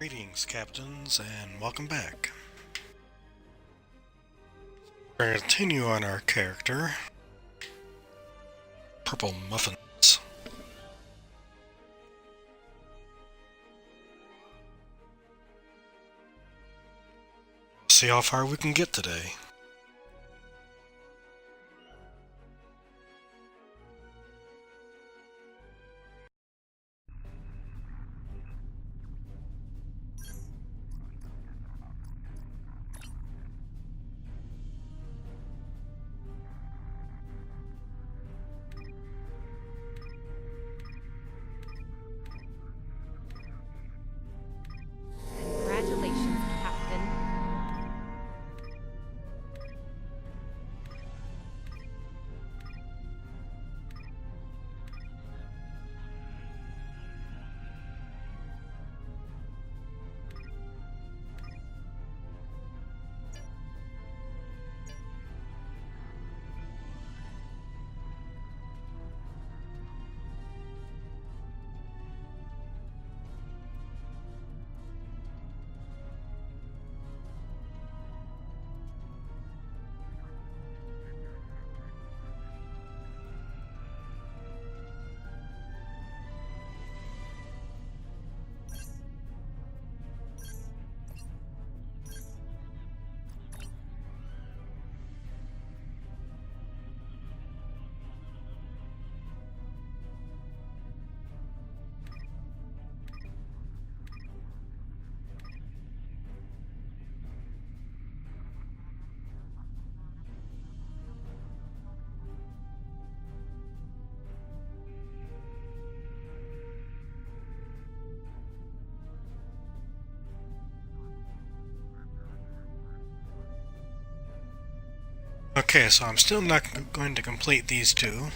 Greetings, captains, and welcome back. We're going to continue on our character, Purple Muffins. See how far we can get today. Congratulations, Captain. Okay, so I'm still not going to complete these two.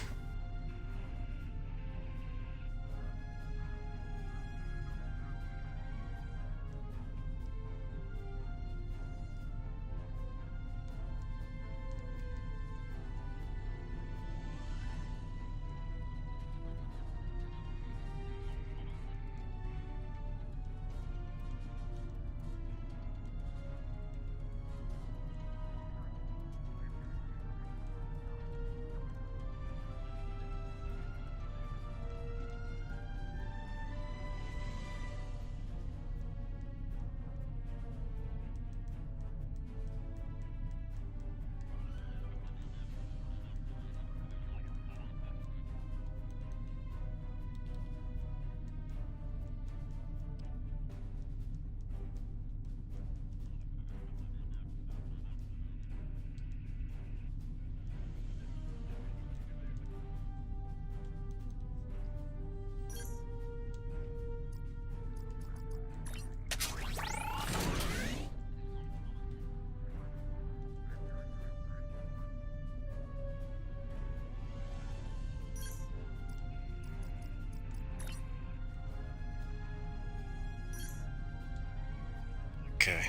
Okay.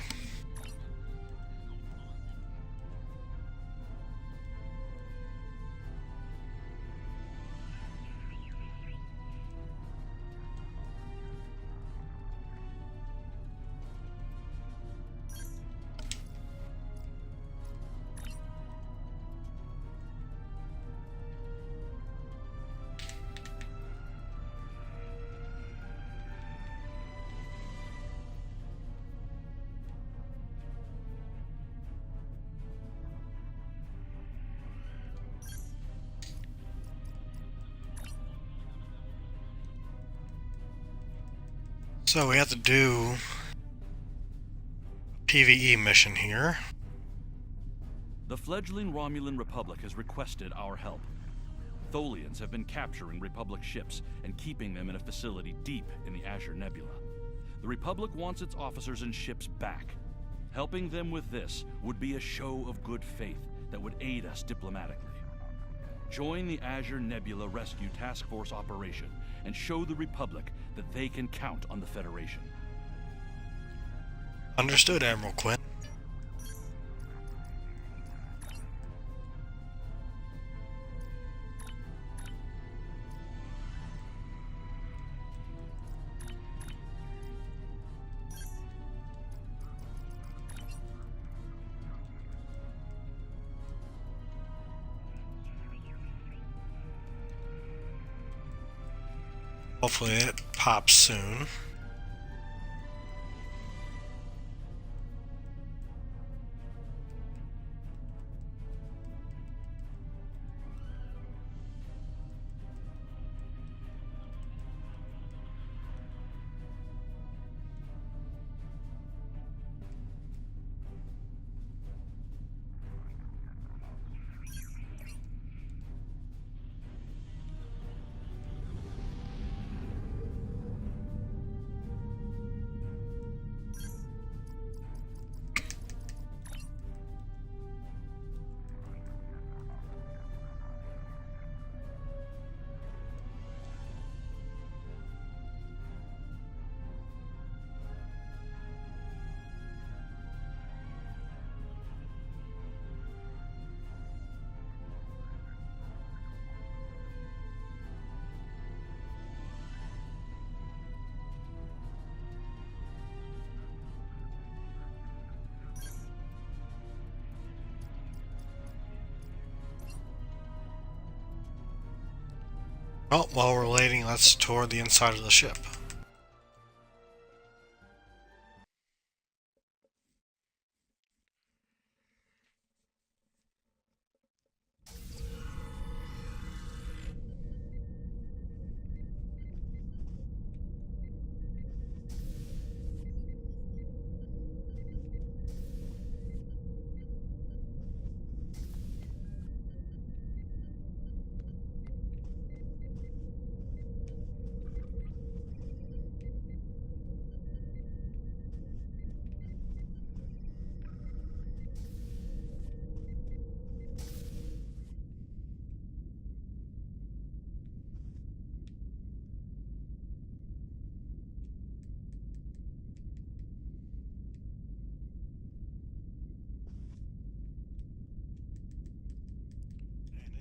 So we have to do a PvE mission here. The fledgling Romulan Republic has requested our help. Tholians have been capturing Republic ships and keeping them in a facility deep in the Azure Nebula. The Republic wants its officers and ships back. Helping them with this would be a show of good faith that would aid us diplomatically. Join the Azure Nebula Rescue Task Force operation and show the Republic that they can count on the Federation. Understood, Admiral Quinn. Hopefully it pops soon. Well, while we're waiting, let's tour the inside of the ship.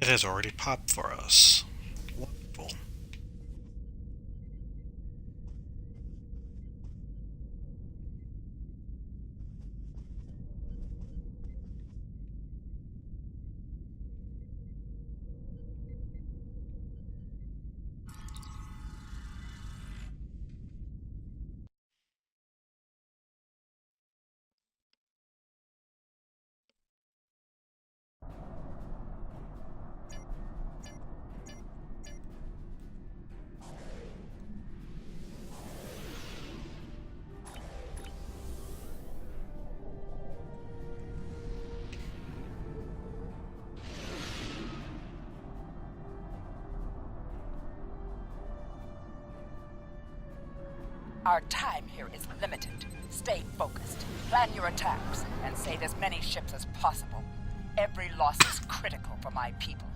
It has already popped for us. Wonderful. Our time here is limited. Stay focused. Plan your attacks, and save as many ships as possible. Every loss is critical for my people.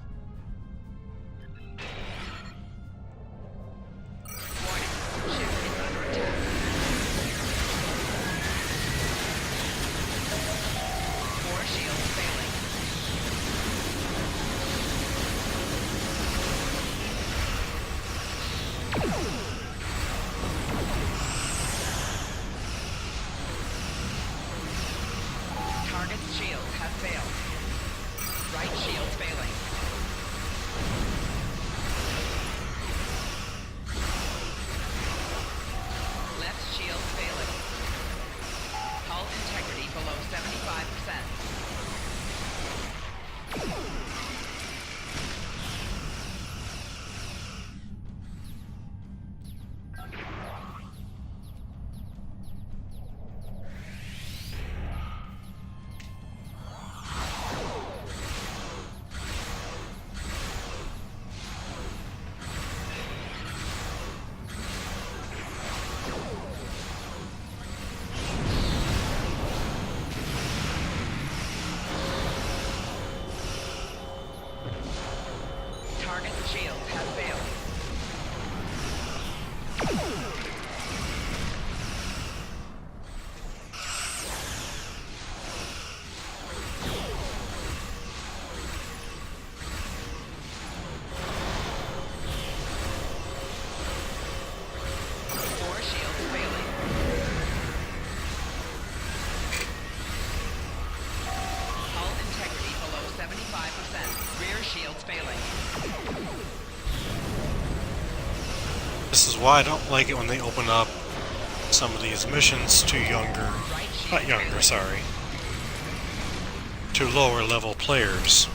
Target's shields have failed. Right shield failing. Left shield failing. Hull integrity below 75%. why I don't like it when they open up some of these missions to to lower level players.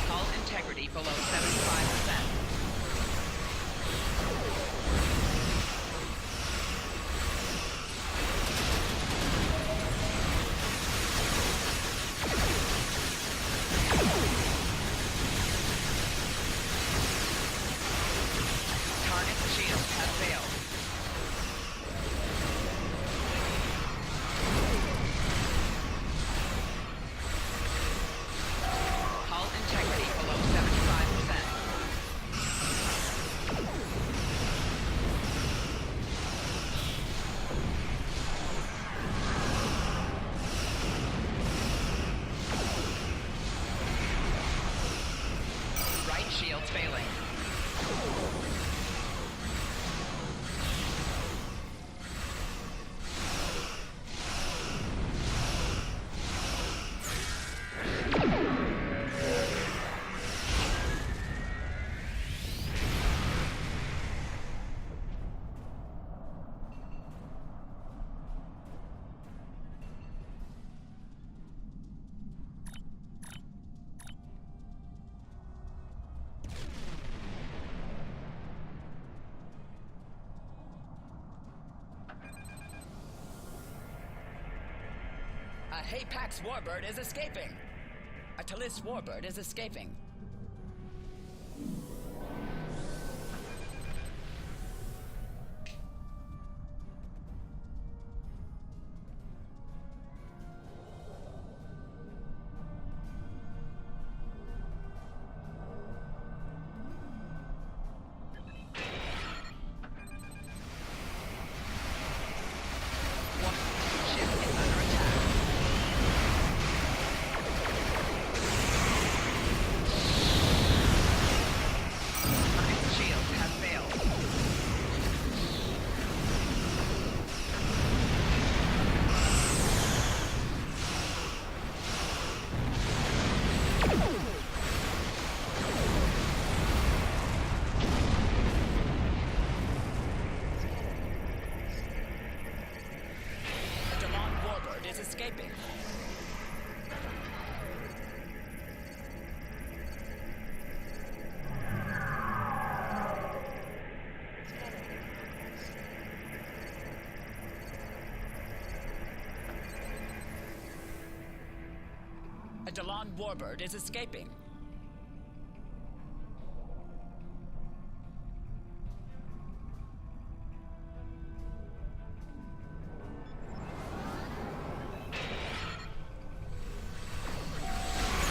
Hull integrity below 75%. Target shields have failed. Hull integrity below 75%. Right shields failing. A Hapax warbird is escaping. A Talis warbird is escaping. Ship is under attack. Target shields have failed. A Delon warbird is escaping. A Delon warbird is escaping.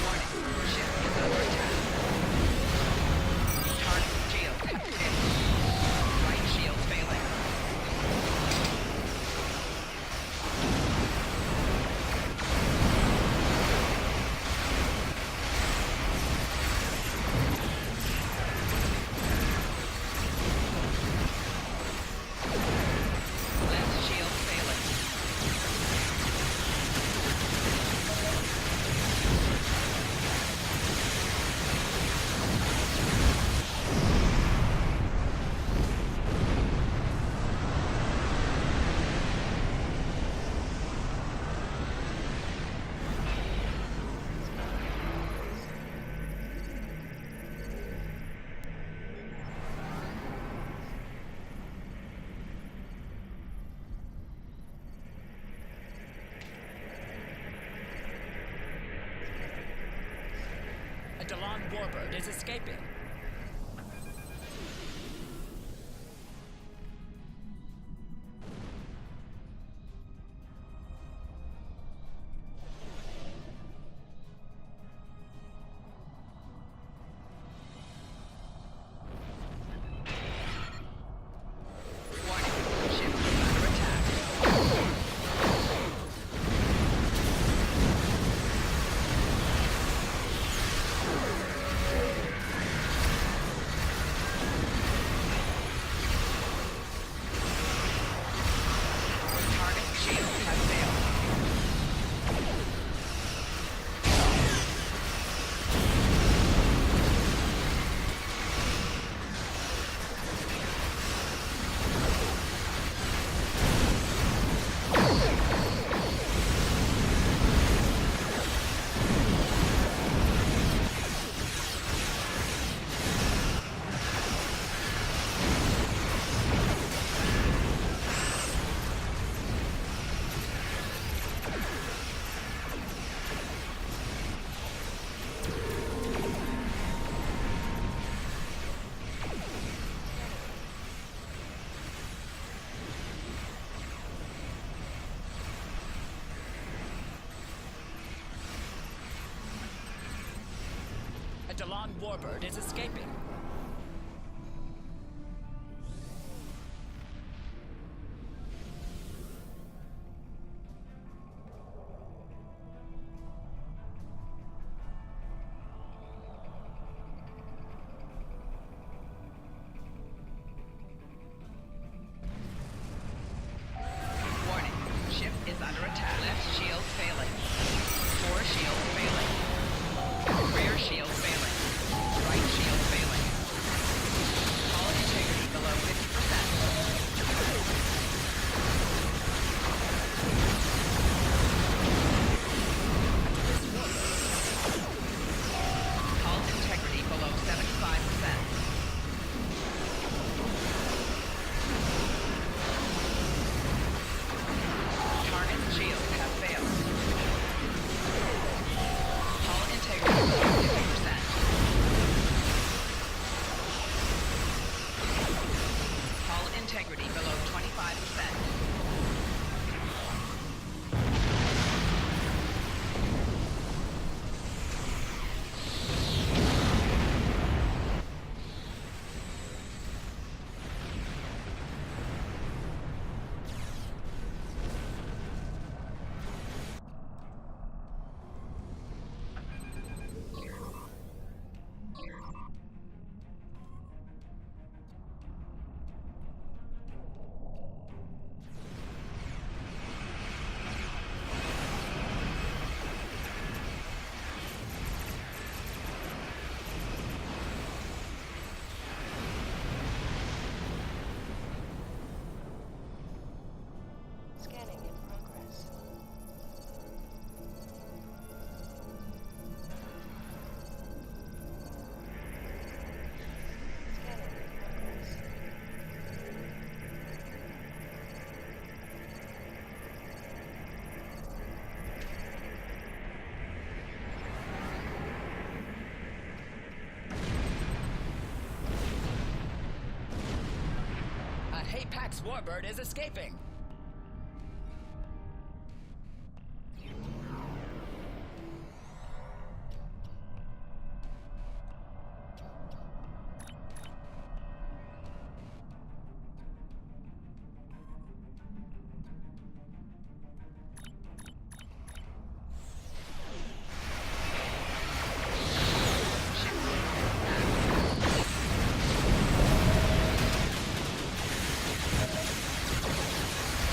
Warning, ship is under attack. Target shields have failed. Right shields failing. Left shield failing. A Delon warbird is escaping. Warning, ship is under attack. A Delon warbird is escaping. Warning. Ship is under attack. Left shield failing. Fore shield failing. Rear shield failing. Right shield failing. Hull integrity below 50%. Hull integrity below 75%. Target shields have failed. Hull integrity below 50%. Hull integrity below 25%. Scanning in progress. Scanning in progress. A Hapax warbird is escaping.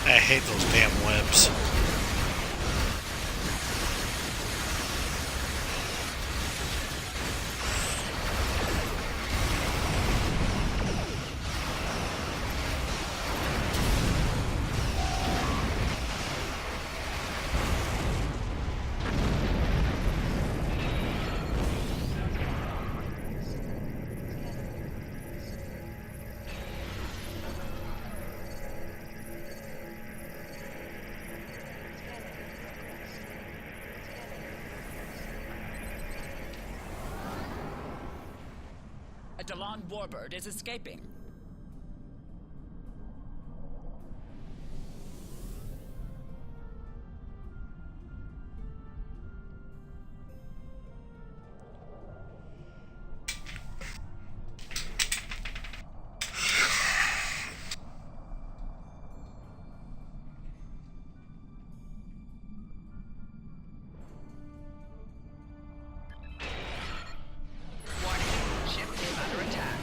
I hate those damn webs. A Delon warbird is escaping. Warning. Ship is under attack.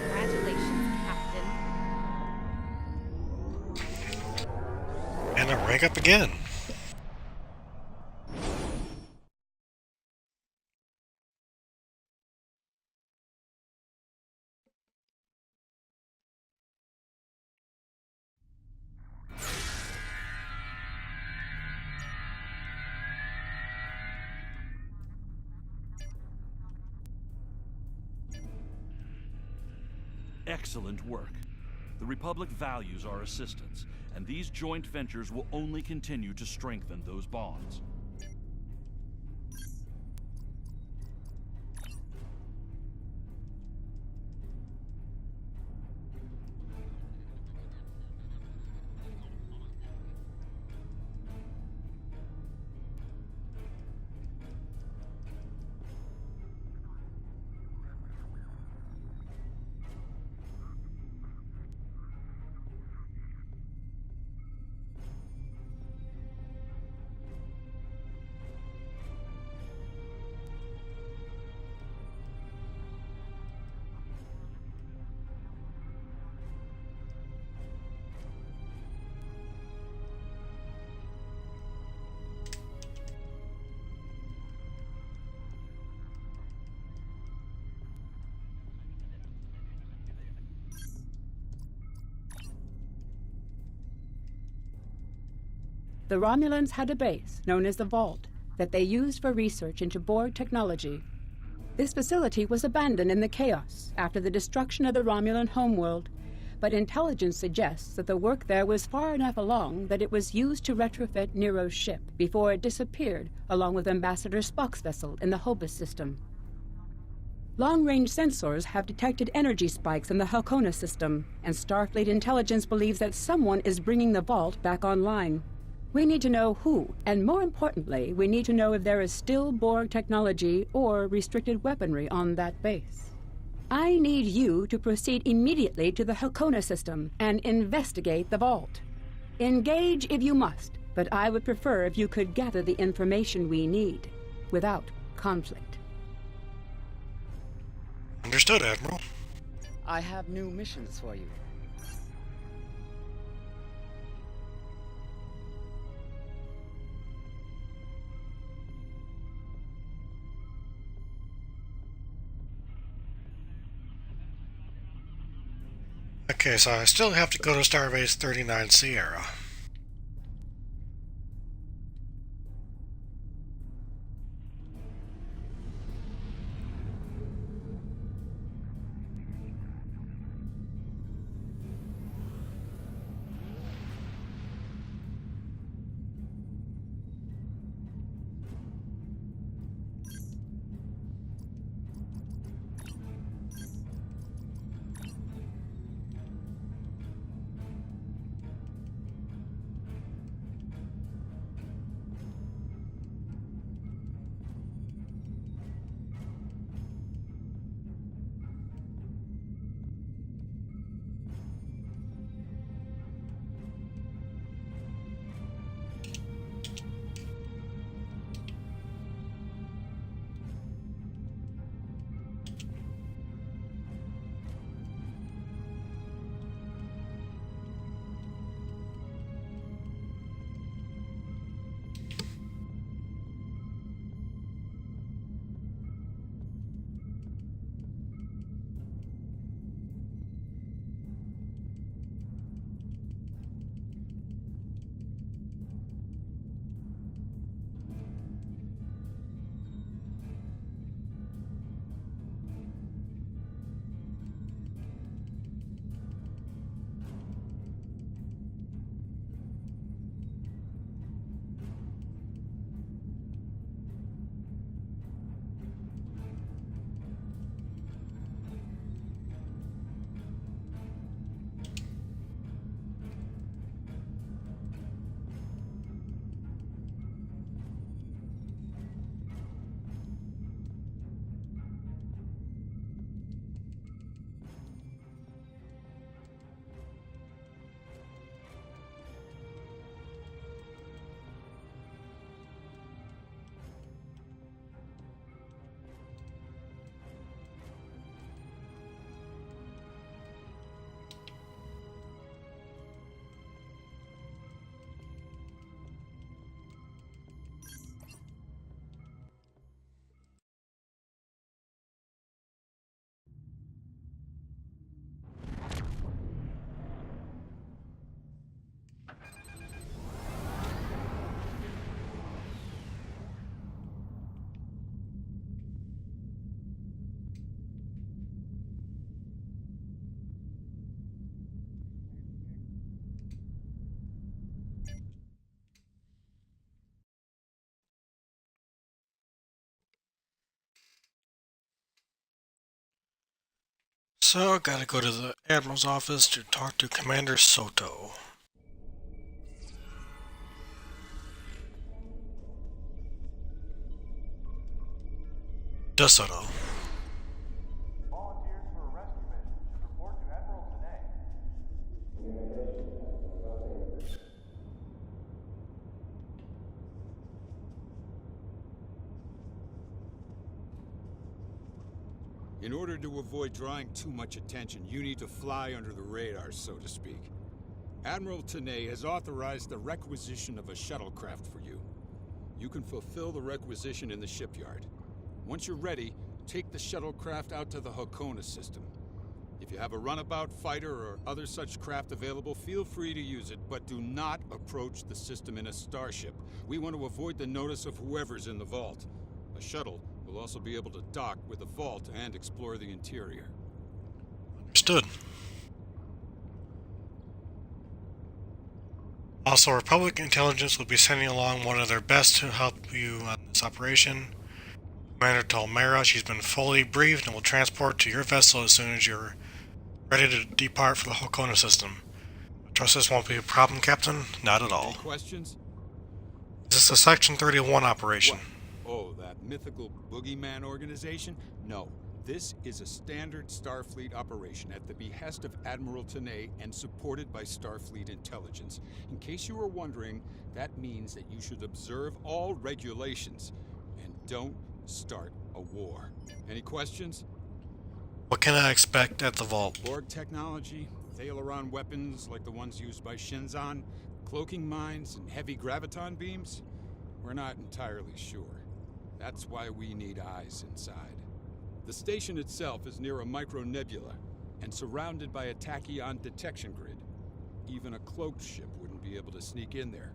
Congratulations, Captain. And I rank up again. Excellent work. The Republic values our assistance, and these joint ventures will only continue to strengthen those bonds. The Romulans had a base known as the Vault that they used for research into Borg technology. This facility was abandoned in the chaos after the destruction of the Romulan homeworld, but intelligence suggests that the work there was far enough along that it was used to retrofit Nero's ship before it disappeared along with Ambassador Spock's vessel in the Hobus system. Long-range sensors have detected energy spikes in the Halcona system, and Starfleet intelligence believes that someone is bringing the Vault back online. We need to know who, and more importantly, we need to know if there is still Borg technology or restricted weaponry on that base. I need you to proceed immediately to the Halcona system and investigate the Vault. Engage if you must, but I would prefer if you could gather the information we need without conflict. Understood, Admiral. I have new missions for you. Okay, so I still have to go to Starbase 39 Sierra. So, I gotta go to the Admiral's office to talk to Commander Soto. DeSoto. Volunteers for a rescue mission should report to Admiral Tanay. In order to avoid drawing too much attention, you need to fly under the radar, so to speak. Admiral Tanay has authorized the requisition of a shuttlecraft for you. You can fulfill the requisition in the shipyard. Once you're ready, take the shuttlecraft out to the Halcona system. If you have a runabout, fighter, or other such craft available, feel free to use it, but do not approach the system in a starship. We want to avoid the notice of whoever's in the vault. A shuttle will also be able to dock with the vault and explore the interior. Understood. Also, Republic Intelligence will be sending along one of their best to help you on this operation. Commander told Mara she's been fully briefed and will transport to your vessel as soon as you're ready to depart for the Hakona system. Trust this won't be a problem, Captain? Not at all. Any questions? Is this a Section 31 operation? What? Oh, that mythical boogeyman organization? No. This is a standard Starfleet operation at the behest of Admiral Tanay and supported by Starfleet intelligence. In case you were wondering, that means that you should observe all regulations and don't start a war. Any questions? What can I expect at the vault? Borg technology, Thalaron weapons like the ones used by Shenzan, cloaking mines, and heavy graviton beams? We're not entirely sure. That's why we need eyes inside. The station itself is near a micronebula and surrounded by a tachyon detection grid. Even a cloaked ship wouldn't be able to sneak in there.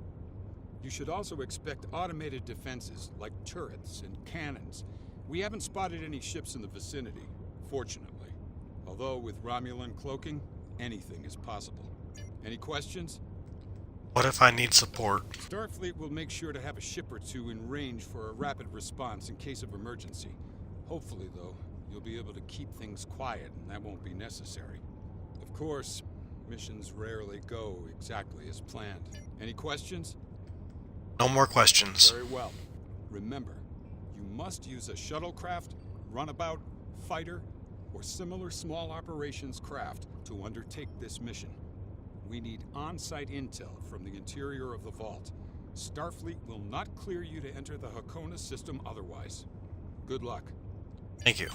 You should also expect automated defenses like turrets and cannons. We haven't spotted any ships in the vicinity, fortunately. Although with Romulan cloaking, anything is possible. Any questions? What if I need support? Starfleet will make sure to have a ship or two in range for a rapid response in case of emergency. Hopefully, though, you'll be able to keep things quiet and that won't be necessary. Of course, missions rarely go exactly as planned. Any questions? No more questions. Very well. Remember, you must use a shuttlecraft, runabout, fighter, or similar small operations craft to undertake this mission. We need on-site intel from the interior of the vault. Starfleet will not clear you to enter the Hakona system otherwise. Good luck. Thank you.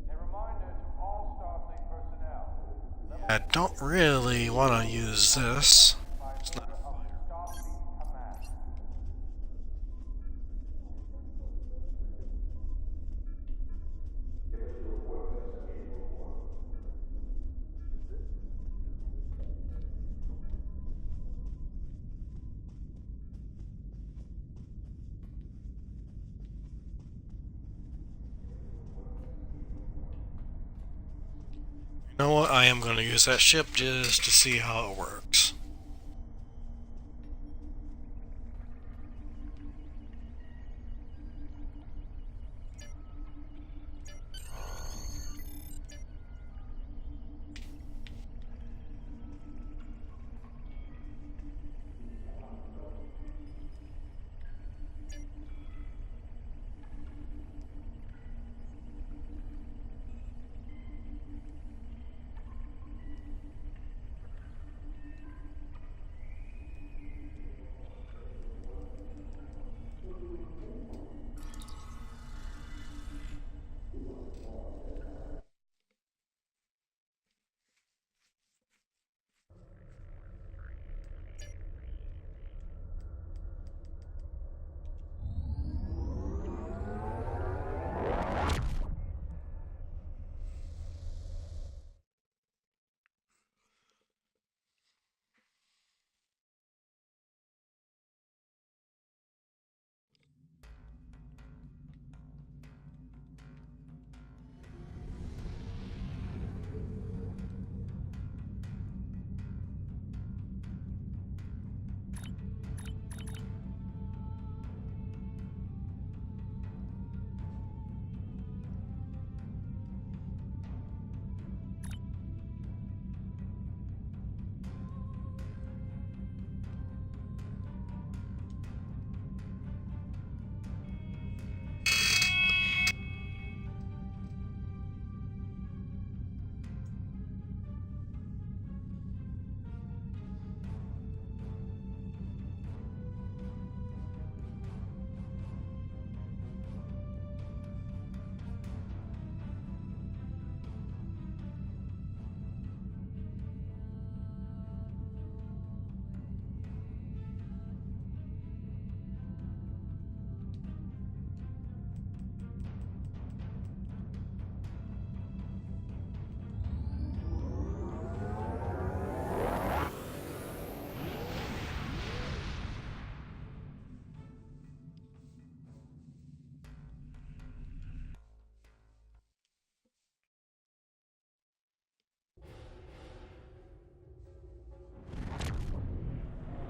A reminder to all Starfleet personnel. I don't really want to use this. It's not. Of the Starfleet Command. You know what? I am going to use that ship just to see how it works.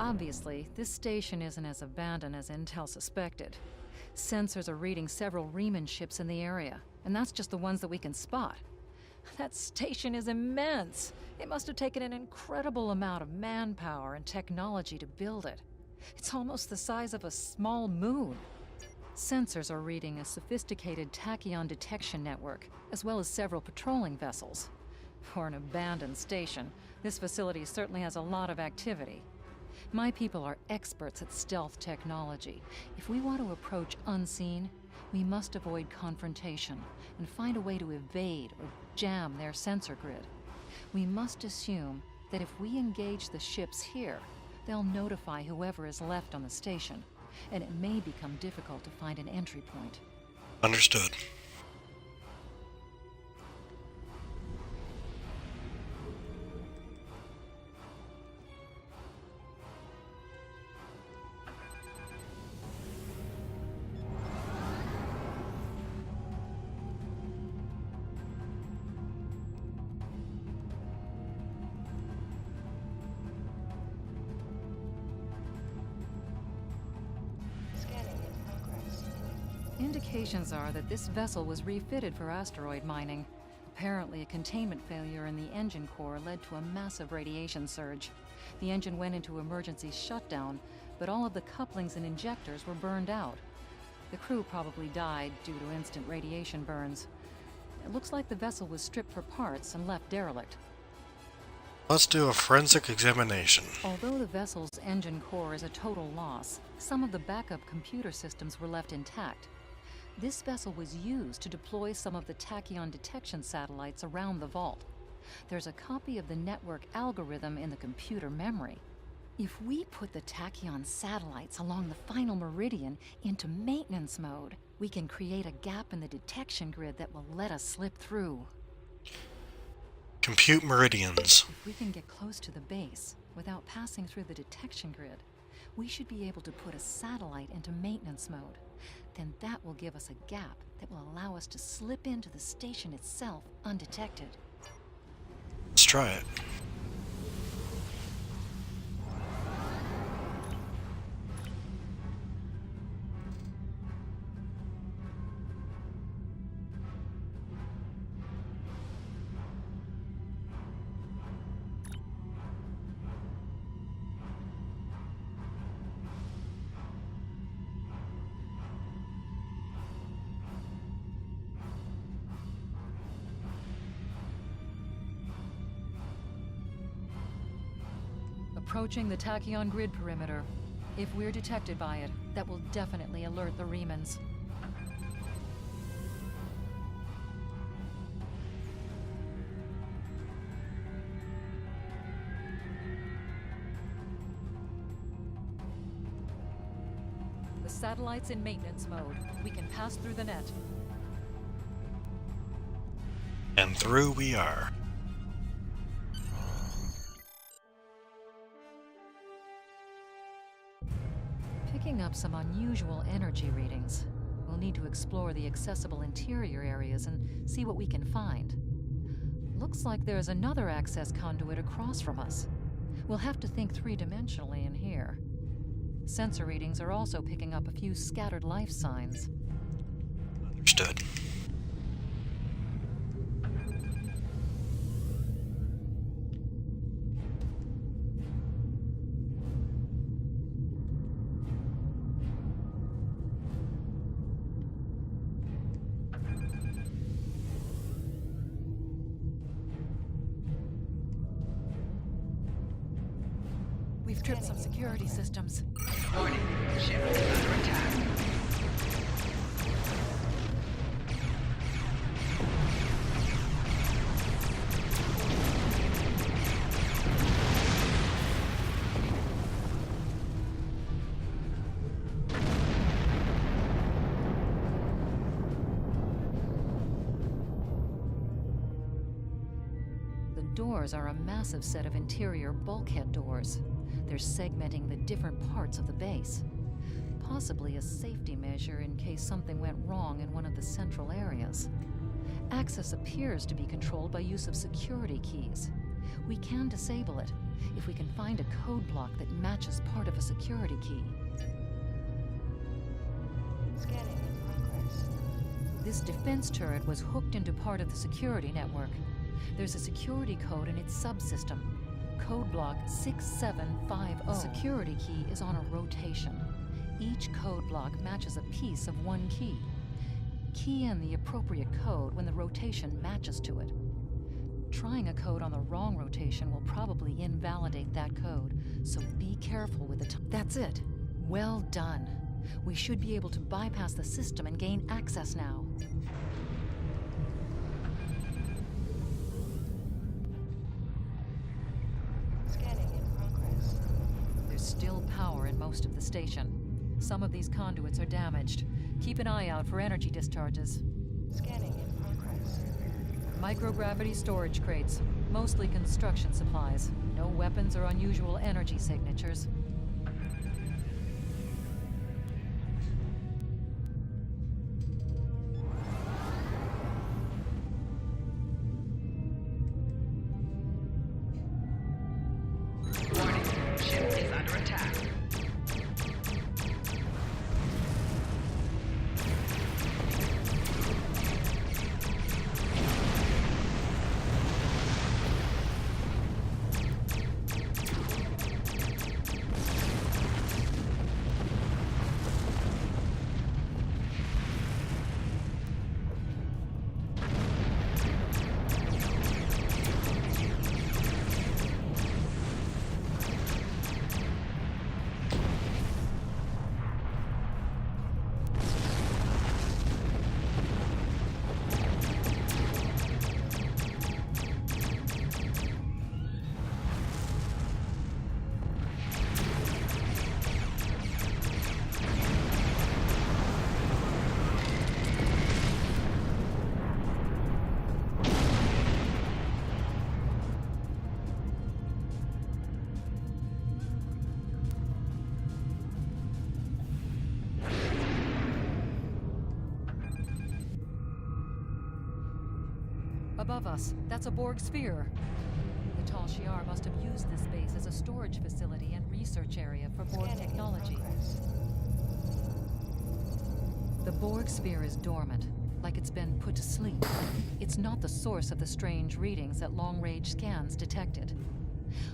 Obviously, this station isn't as abandoned as Intel suspected. Sensors are reading several Riemann ships in the area, and that's just the ones that we can spot. That station is immense. It must have taken an incredible amount of manpower and technology to build it. It's almost the size of a small moon. Sensors are reading a sophisticated tachyon detection network, as well as several patrolling vessels. For an abandoned station, this facility certainly has a lot of activity. My people are experts at stealth technology. If we want to approach unseen, we must avoid confrontation and find a way to evade or jam their sensor grid. We must assume that if we engage the ships here, they'll notify whoever is left on the station, and it may become difficult to find an entry point. Understood. Scanning in progress. Indications are that this vessel was refitted for asteroid mining. Apparently, a containment failure in the engine core led to a massive radiation surge. The engine went into emergency shutdown, but all of the couplings and injectors were burned out. The crew probably died due to instant radiation burns. It looks like the vessel was stripped for parts and left derelict. Let's do a forensic examination. Although the vessel's engine core is a total loss, some of the backup computer systems were left intact. This vessel was used to deploy some of the tachyon detection satellites around the vault. There's a copy of the network algorithm in the computer memory. If we put the tachyon satellites along the final meridian into maintenance mode, we can create a gap in the detection grid that will let us slip through. Compute meridians. If we can get close to the base without passing through the detection grid, we should be able to put a satellite into maintenance mode. Then that will give us a gap that will allow us to slip into the station itself undetected. Let's try it. Approaching the tachyon grid perimeter. If we're detected by it, that will definitely alert the Riemanns. The satellite's in maintenance mode. We can pass through the net. And through we are. Picking up some unusual energy readings. We'll need to explore the accessible interior areas and see what we can find. Looks like there's another access conduit across from us. We'll have to think three-dimensionally in here. Sensor readings are also picking up a few scattered life signs. Understood. We've tripped some security systems. Warning, ship is under attack. The doors are a massive set of interior bulkhead doors. They're segmenting the different parts of the base. Possibly a safety measure in case something went wrong in one of the central areas. Access appears to be controlled by use of security keys. We can disable it, If we can find a code block that matches part of a security key. Scanning in progress. This defense turret was hooked into part of the security network. There's a security code in its subsystem. Code block 6750. The security key is on a rotation. Each code block matches a piece of one key. Key in the appropriate code when the rotation matches to it. Trying a code on the wrong rotation will probably invalidate that code, so be careful with it. That's it. Well done. We should be able to bypass the system and gain access now. Scanning in progress. There's still power in most of the station. Some of these conduits are damaged. Keep an eye out for energy discharges. Scanning in progress. Microgravity storage crates, mostly construction supplies. No weapons or unusual energy signatures. Warning, ship is under attack. Above us, that's a Borg sphere. The Tal Shiar must have used this base as a storage facility and research area for Borg Scanning in technology. progress. The Borg sphere is dormant, like it's been put to sleep. It's not the source of the strange readings that long-range scans detected.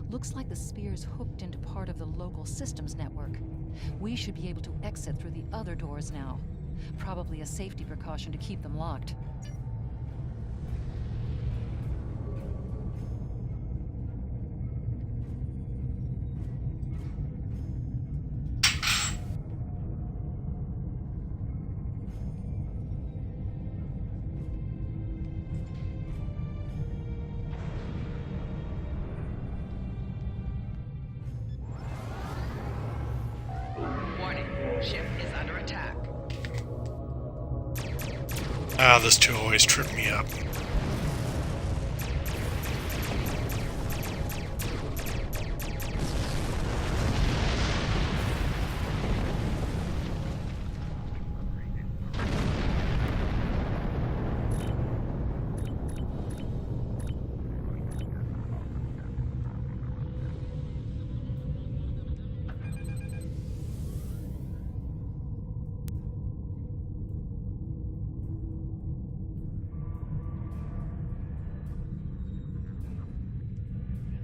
Looks like the sphere's hooked into part of the local systems network. We should be able to exit through the other doors now. Probably a safety precaution to keep them locked. Warning, ship is under attack. Ah, this two always trip me up.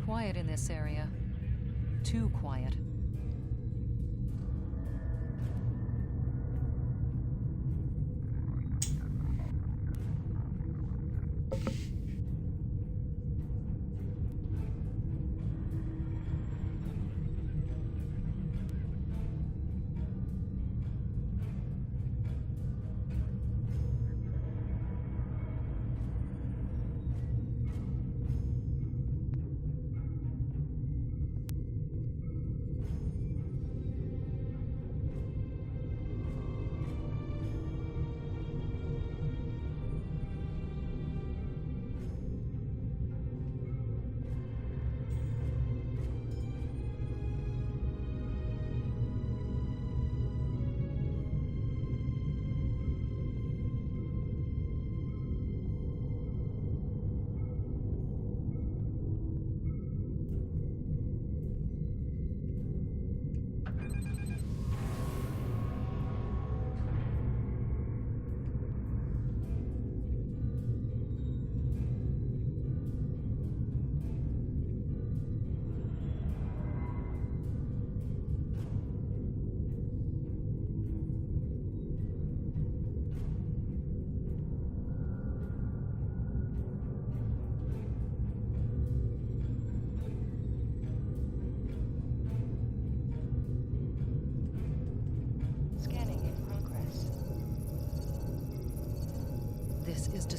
Quiet in this area. Too quiet.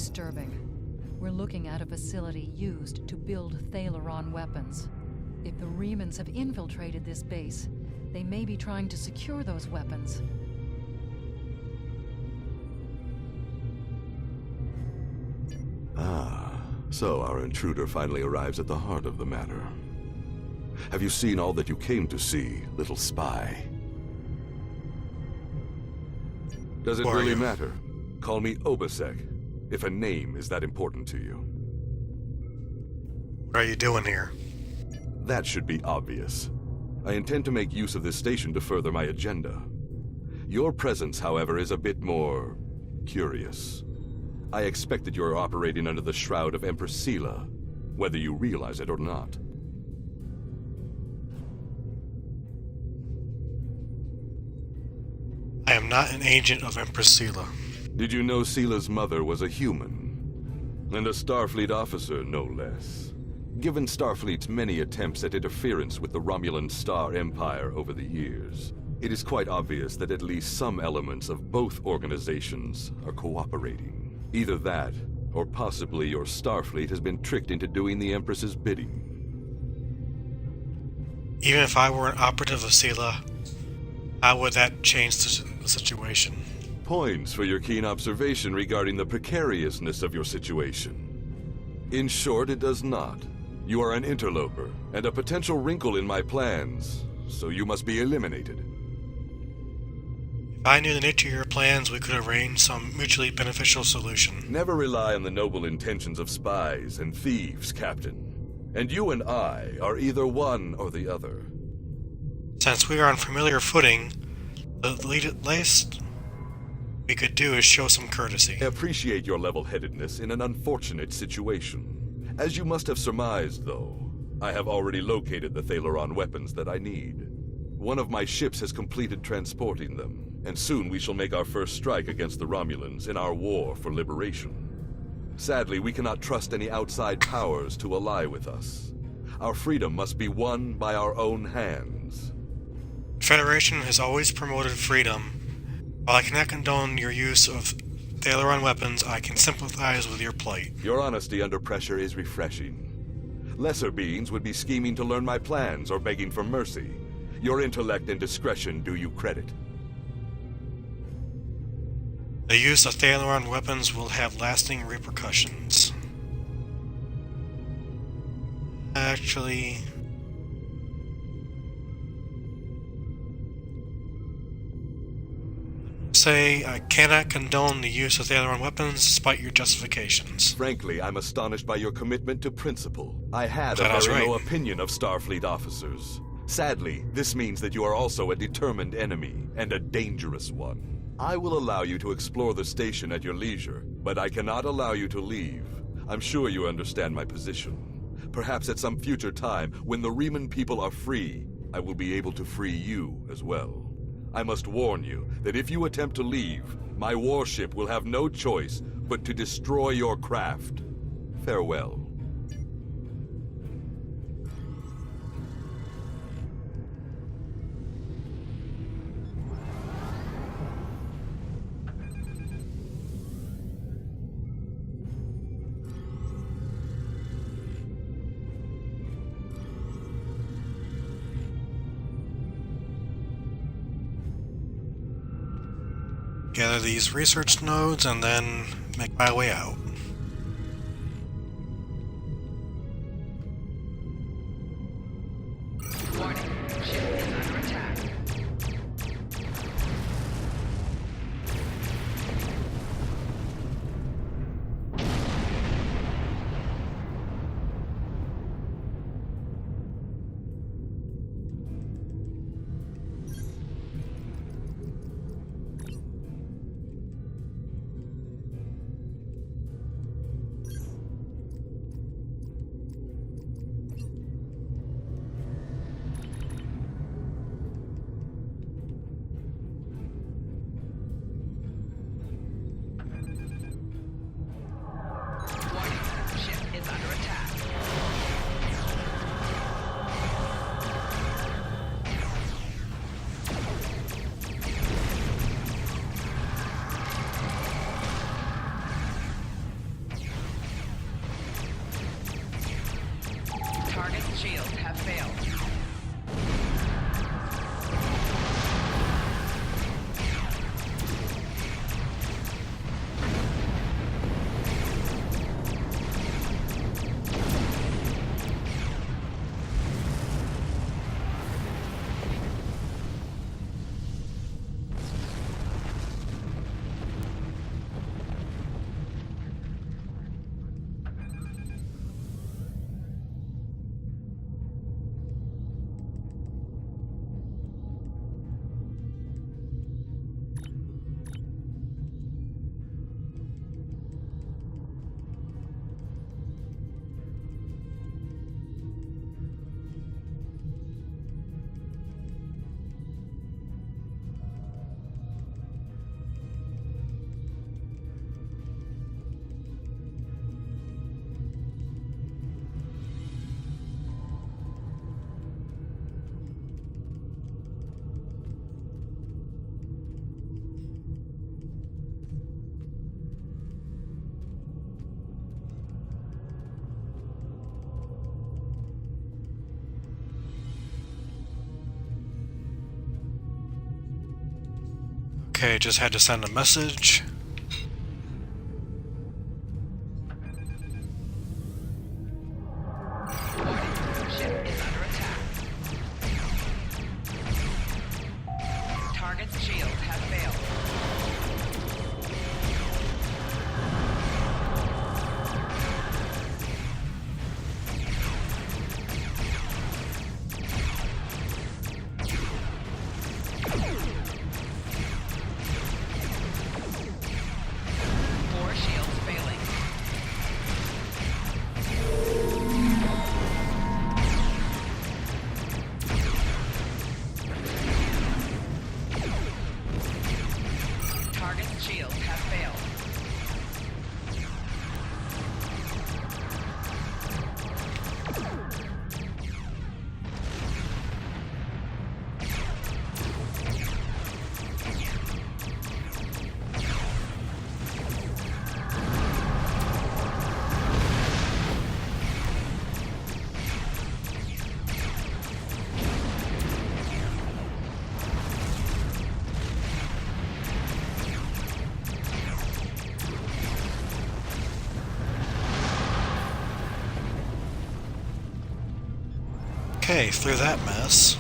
disturbing. We're looking at a facility used to build Thalaron weapons. If the Remans have infiltrated this base, they may be trying to secure those weapons. Ah, so our intruder finally arrives at the heart of the matter. Have you seen all that you came to see, little spy? Does it really matter? Call me Obasek, if a name is that important to you. What are you doing here? That should be obvious. I intend to make use of this station to further my agenda. Your presence, however, is a bit more curious. I expect that you're operating under the shroud of Empress Sela, whether you realize it or not. I am not an agent of Empress Sela. Did you know Sela's mother was a human? And a Starfleet officer, no less. Given Starfleet's many attempts at interference with the Romulan Star Empire over the years, it is quite obvious that at least some elements of both organizations are cooperating. Either that, or possibly your Starfleet has been tricked into doing the Empress's bidding. Even if I were an operative of Sela, how would that change the situation? Points for your keen observation regarding the precariousness of your situation. In short, it does not. You are an interloper, and a potential wrinkle in my plans, so you must be eliminated. If I knew the nature of your plans, we could arrange some mutually beneficial solution. Never rely on the noble intentions of spies and thieves, Captain. And you and I are either one or the other. Since we are on familiar footing, the least we could do is show some courtesy. I appreciate your level-headedness in an unfortunate situation. As you must have surmised, though, I have already located the Thalaron weapons that I need. One of my ships has completed transporting them, and soon we shall make our first strike against the Romulans in our war for liberation. Sadly, we cannot trust any outside powers to ally with us. Our freedom must be won by our own hands. The Federation has always promoted freedom. While I cannot condone your use of Thalaron weapons, I can sympathize with your plight. Your honesty under pressure is refreshing. Lesser beings would be scheming to learn my plans or begging for mercy. Your intellect and discretion do you credit. The use of Thalaron weapons will have lasting repercussions. Actually... say I cannot condone the use of Thalaron weapons despite your justifications. Frankly, I'm astonished by your commitment to principle. I had a very low opinion of Starfleet officers. Sadly, this means that you are also a determined enemy, and a dangerous one. I will allow you to explore the station at your leisure, but I cannot allow you to leave. I'm sure you understand my position. Perhaps at some future time, when the Reman people are free, I will be able to free you as well. I must warn you that if you attempt to leave, my warship will have no choice but to destroy your craft. Farewell. Gather these research nodes and then make my way out. Warning, ship is under attack. Okay, just had to send a message. Warning, ship is under attack. Target's shield has failed. Four shields failing. Target's shields have failed. Okay, through that mess.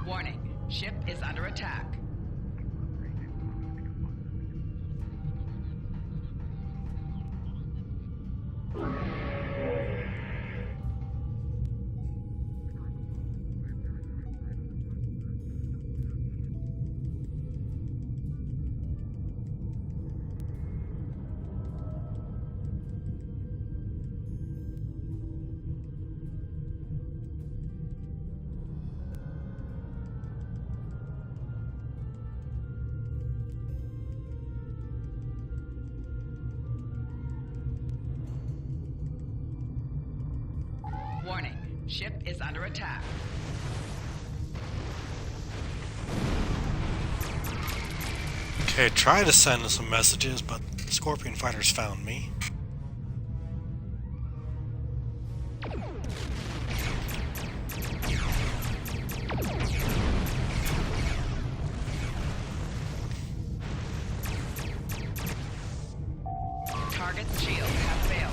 Warning, ship is under attack. Warning, ship is under attack. Okay, try to send some messages, but Scorpion fighters found me. Target's shield has failed.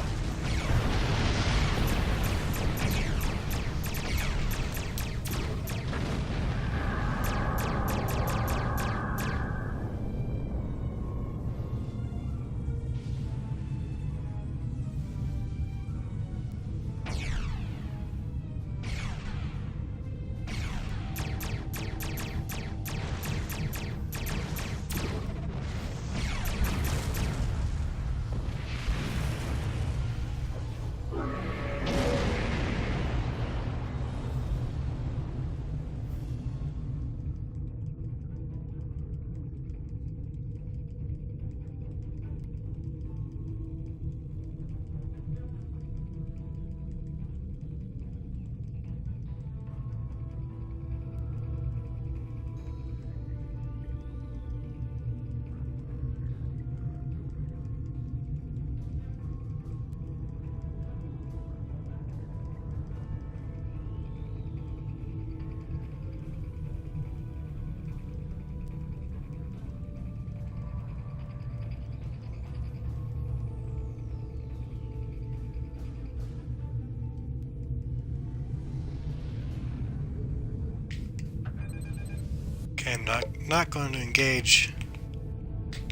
Okay, I'm not going to engage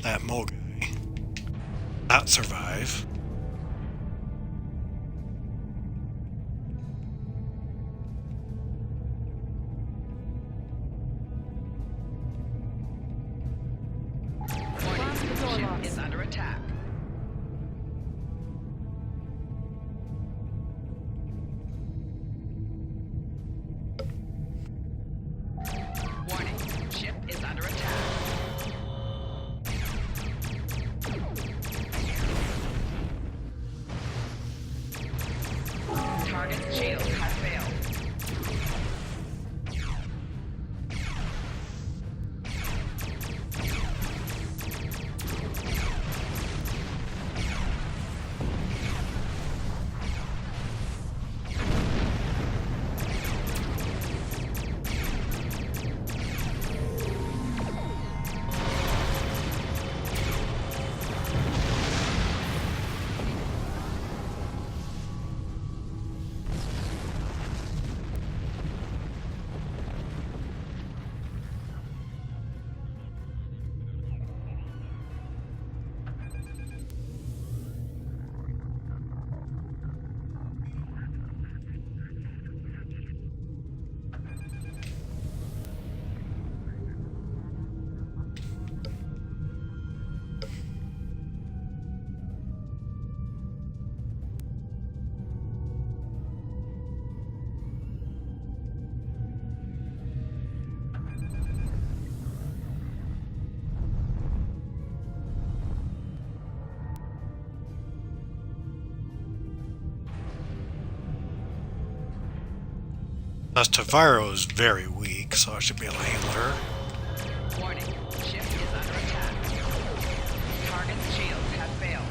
that mole guy. Not survive. Warning, ship is under attack. Warning, ship is under attack. Target's shield has failed. Unless Taviro is very weak, so I should be able to handle her. Warning, ship is under attack. Target's shields have failed.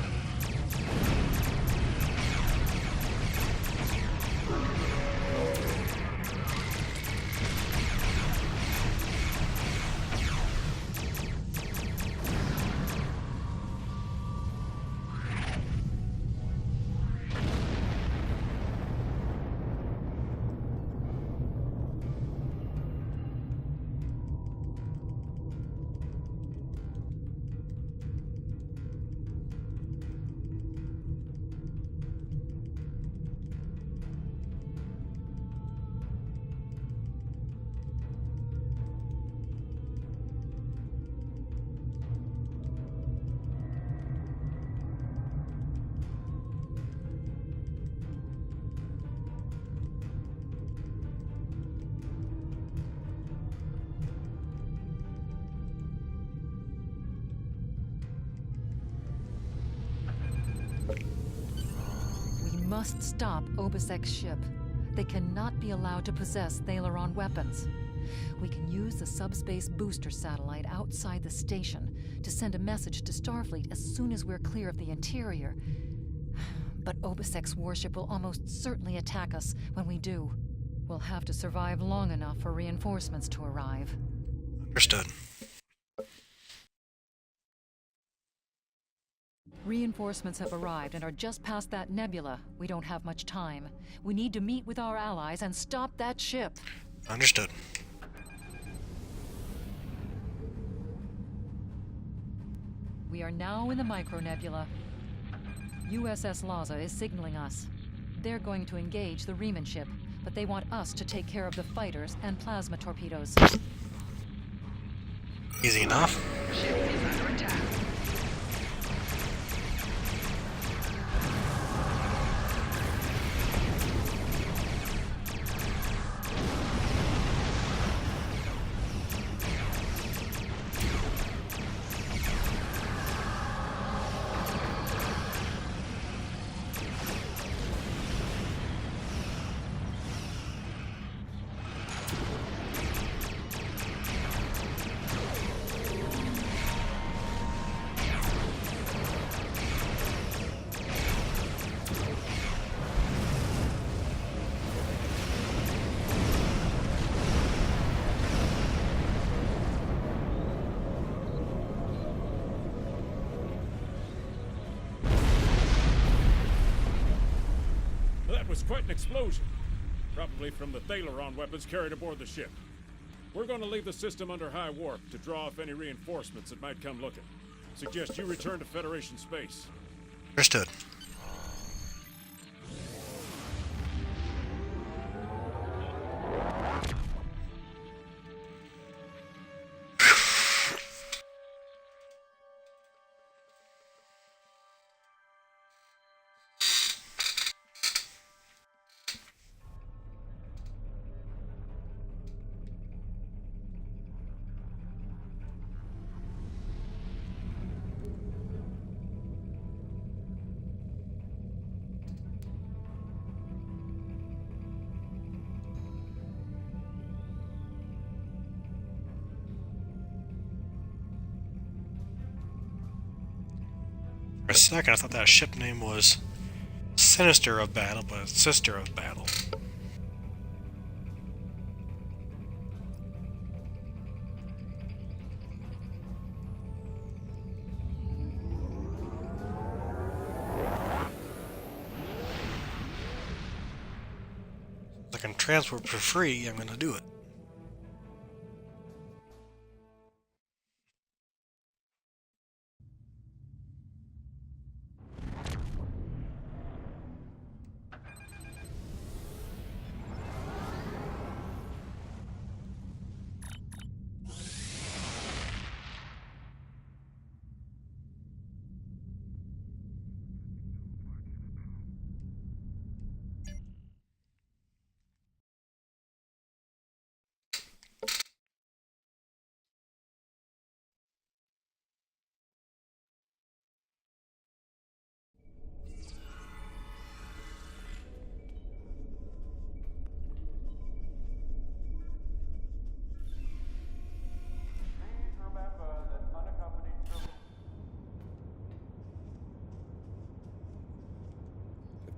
We must stop Obisek's ship. They cannot be allowed to possess Thalaron weapons. We can use the subspace booster satellite outside the station to send a message to Starfleet as soon as we're clear of the interior. But Obisek's warship will almost certainly attack us when we do. We'll have to survive long enough for reinforcements to arrive. Understood. Reinforcements have arrived and are just past that nebula. We don't have much time. We need to meet with our allies and stop that ship. Understood. We are now in the micronebula. USS Laza is signaling us. They're going to engage the Riemann ship, but they want us to take care of the fighters and plasma torpedoes. Easy enough. Ship is under attack. That was quite an explosion. Probably from the Thalaron weapons carried aboard the ship. We're going to leave the system under high warp to draw off any reinforcements that might come looking. Suggest you return to Federation space. Understood. For a second, I thought that ship name was Sinister of Battle, but it's Sister of Battle. If I can transport for free, I'm gonna do it.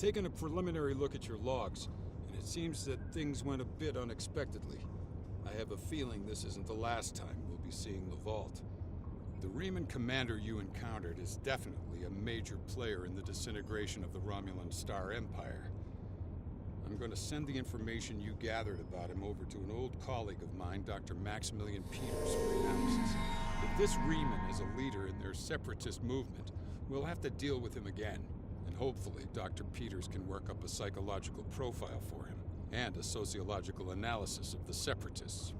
taken a preliminary look at your logs, and it seems that things went a bit unexpectedly. I have a feeling this isn't the last time we'll be seeing the Vault. The Reman commander you encountered is definitely a major player in the disintegration of the Romulan Star Empire. I'm going to send the information you gathered about him over to an old colleague of mine, Dr. Maximilian Peters, for analysis. If this Reman is a leader in their separatist movement, we'll have to deal with him again. And hopefully, Dr. Peters can work up a psychological profile for him, and a sociological analysis of the separatists.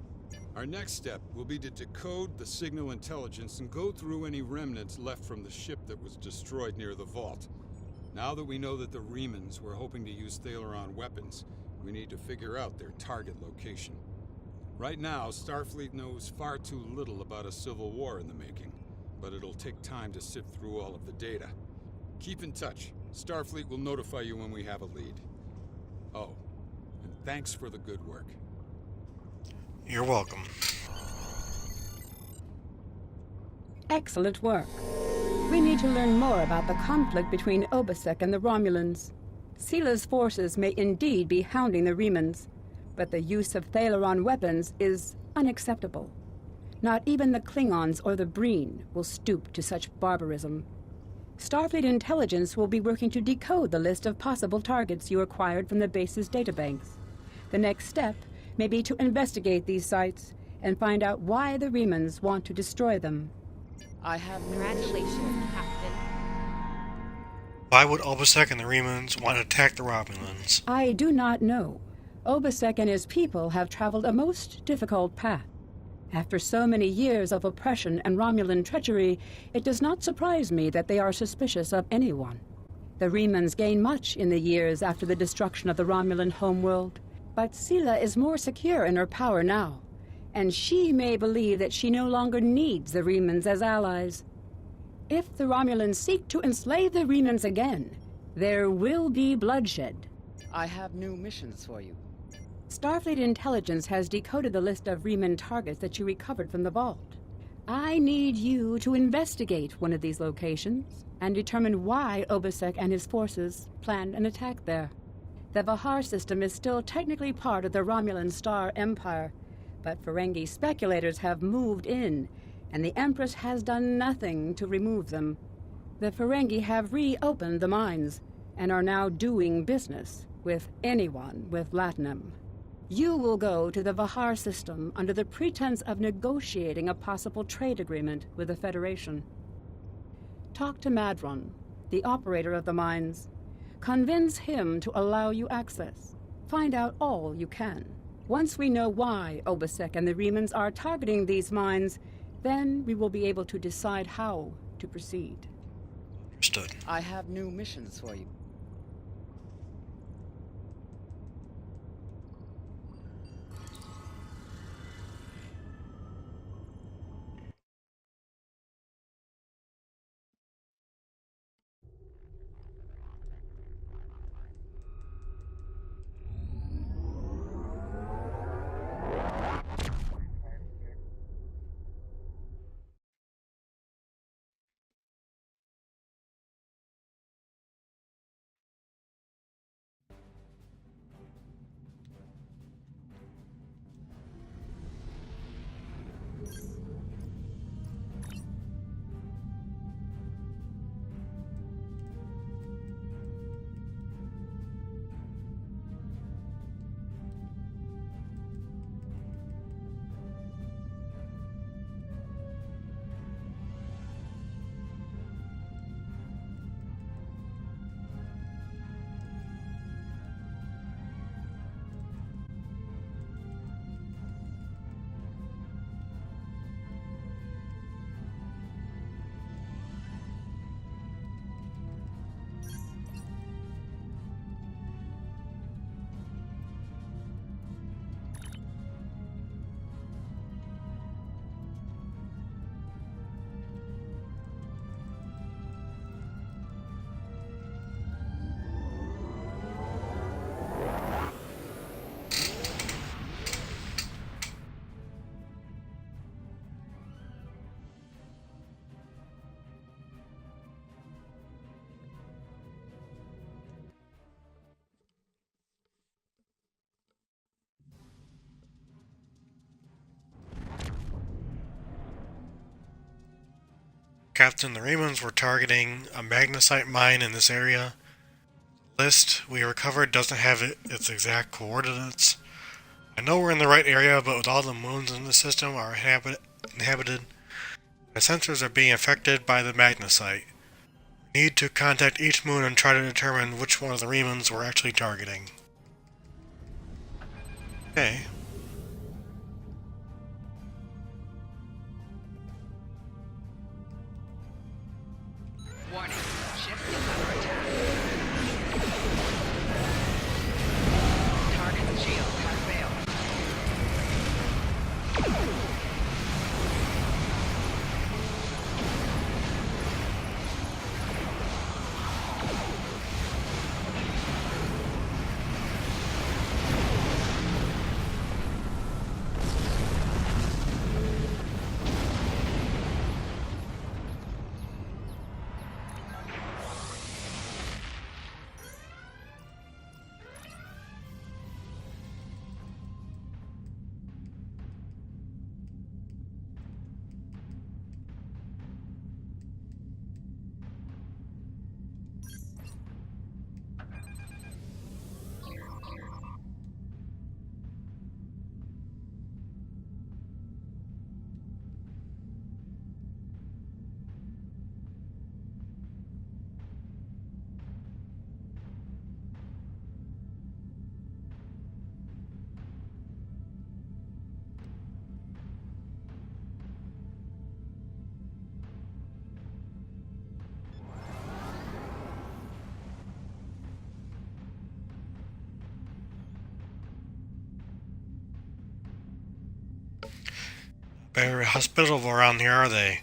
Our next step will be to decode the signal intelligence and go through any remnants left from the ship that was destroyed near the Vault. Now that we know that the Remans were hoping to use Thaleron weapons, we need to figure out their target location. Right now, Starfleet knows far too little about a civil war in the making, but it'll take time to sift through all of the data. Keep in touch. Starfleet will notify you when we have a lead. Oh, and thanks for the good work. You're welcome. Excellent work. We need to learn more about the conflict between Obisek and the Romulans. Sila's forces may indeed be hounding the Remans, but the use of Thaleron weapons is unacceptable. Not even the Klingons or the Breen will stoop to such barbarism. Starfleet intelligence will be working to decode the list of possible targets you acquired from the base's databanks. The next step may be to investigate these sites and find out why the Remans want to destroy them. I have Congratulations, Captain. Why would Obisek and the Remans want to attack the Romulans? I do not know. Obisek and his people have traveled a most difficult path. After so many years of oppression and Romulan treachery, it does not surprise me that they are suspicious of anyone. The Remans gained much in the years after the destruction of the Romulan homeworld, but Sila is more secure in her power now, and she may believe that she no longer needs the Remans as allies. If the Romulans seek to enslave the Remans again, there will be bloodshed. I have new missions for you. Starfleet intelligence has decoded the list of Reman targets that you recovered from the Vault. I need you to investigate one of these locations and determine why Obisek and his forces planned an attack there. The Vahar system is still technically part of the Romulan Star Empire, but Ferengi speculators have moved in, and the Empress has done nothing to remove them. The Ferengi have reopened the mines, and are now doing business with anyone with Latinum. You will go to the Vahar system under the pretense of negotiating a possible trade agreement with the Federation. Talk to Madron, the operator of the mines. Convince him to allow you access. Find out all you can. Once we know why Obisek and the Remans are targeting these mines, then we will be able to decide how to proceed. Understood. I have new missions for you. Captain, the Remans were targeting a magnesite mine in this area. The list we recovered doesn't have its exact coordinates. I know we're in the right area, but with all the moons in the system are inhabited, the sensors are being affected by the magnesite. We need to contact each moon and try to determine which one of the Remans we're actually targeting. Okay. Warning, ship is under attack. Target's shield has failed. Very hospitable around here, are they?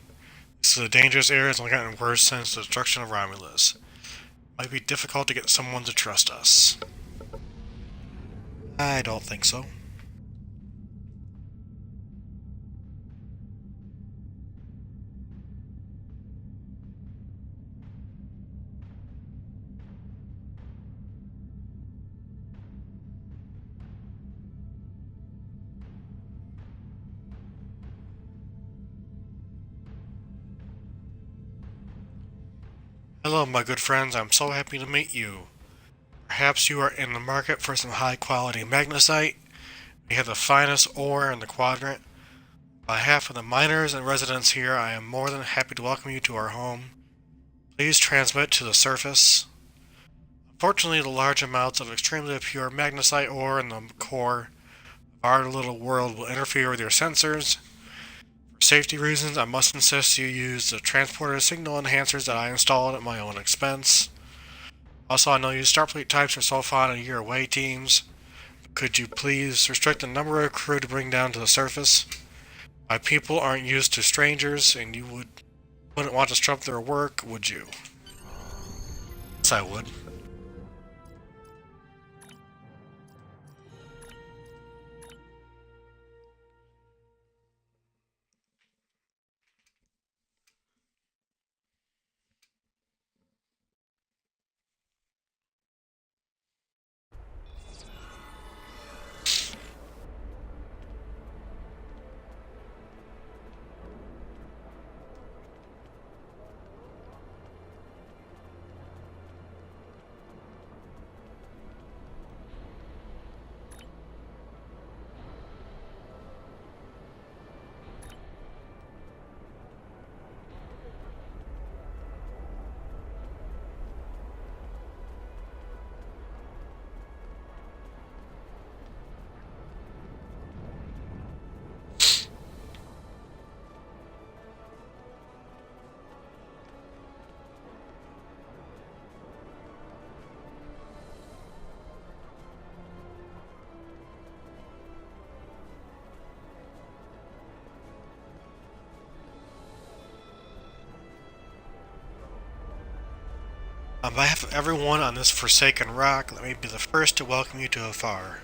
This is a dangerous area. It's only gotten worse since the destruction of Romulus. Might be difficult to get someone to trust us. I don't think so. Hello, my good friends. I'm so happy to meet you. Perhaps you are in the market for some high-quality magnesite. We have the finest ore in the quadrant. On behalf of the miners and residents here, I am more than happy to welcome you to our home. Please transmit to the surface. Unfortunately, the large amounts of extremely pure magnesite ore in the core of our little world will interfere with your sensors. For safety reasons, I must insist you use the transporter signal enhancers that I installed at my own expense. Also, I know you Starfleet types are so fond of your away teams. Could you please restrict the number of crew to bring down to the surface? My people aren't used to strangers, and you wouldn't want to disrupt their work, would you? Yes, I would. On behalf of everyone on this forsaken rock, let me be the first to welcome you to Afar.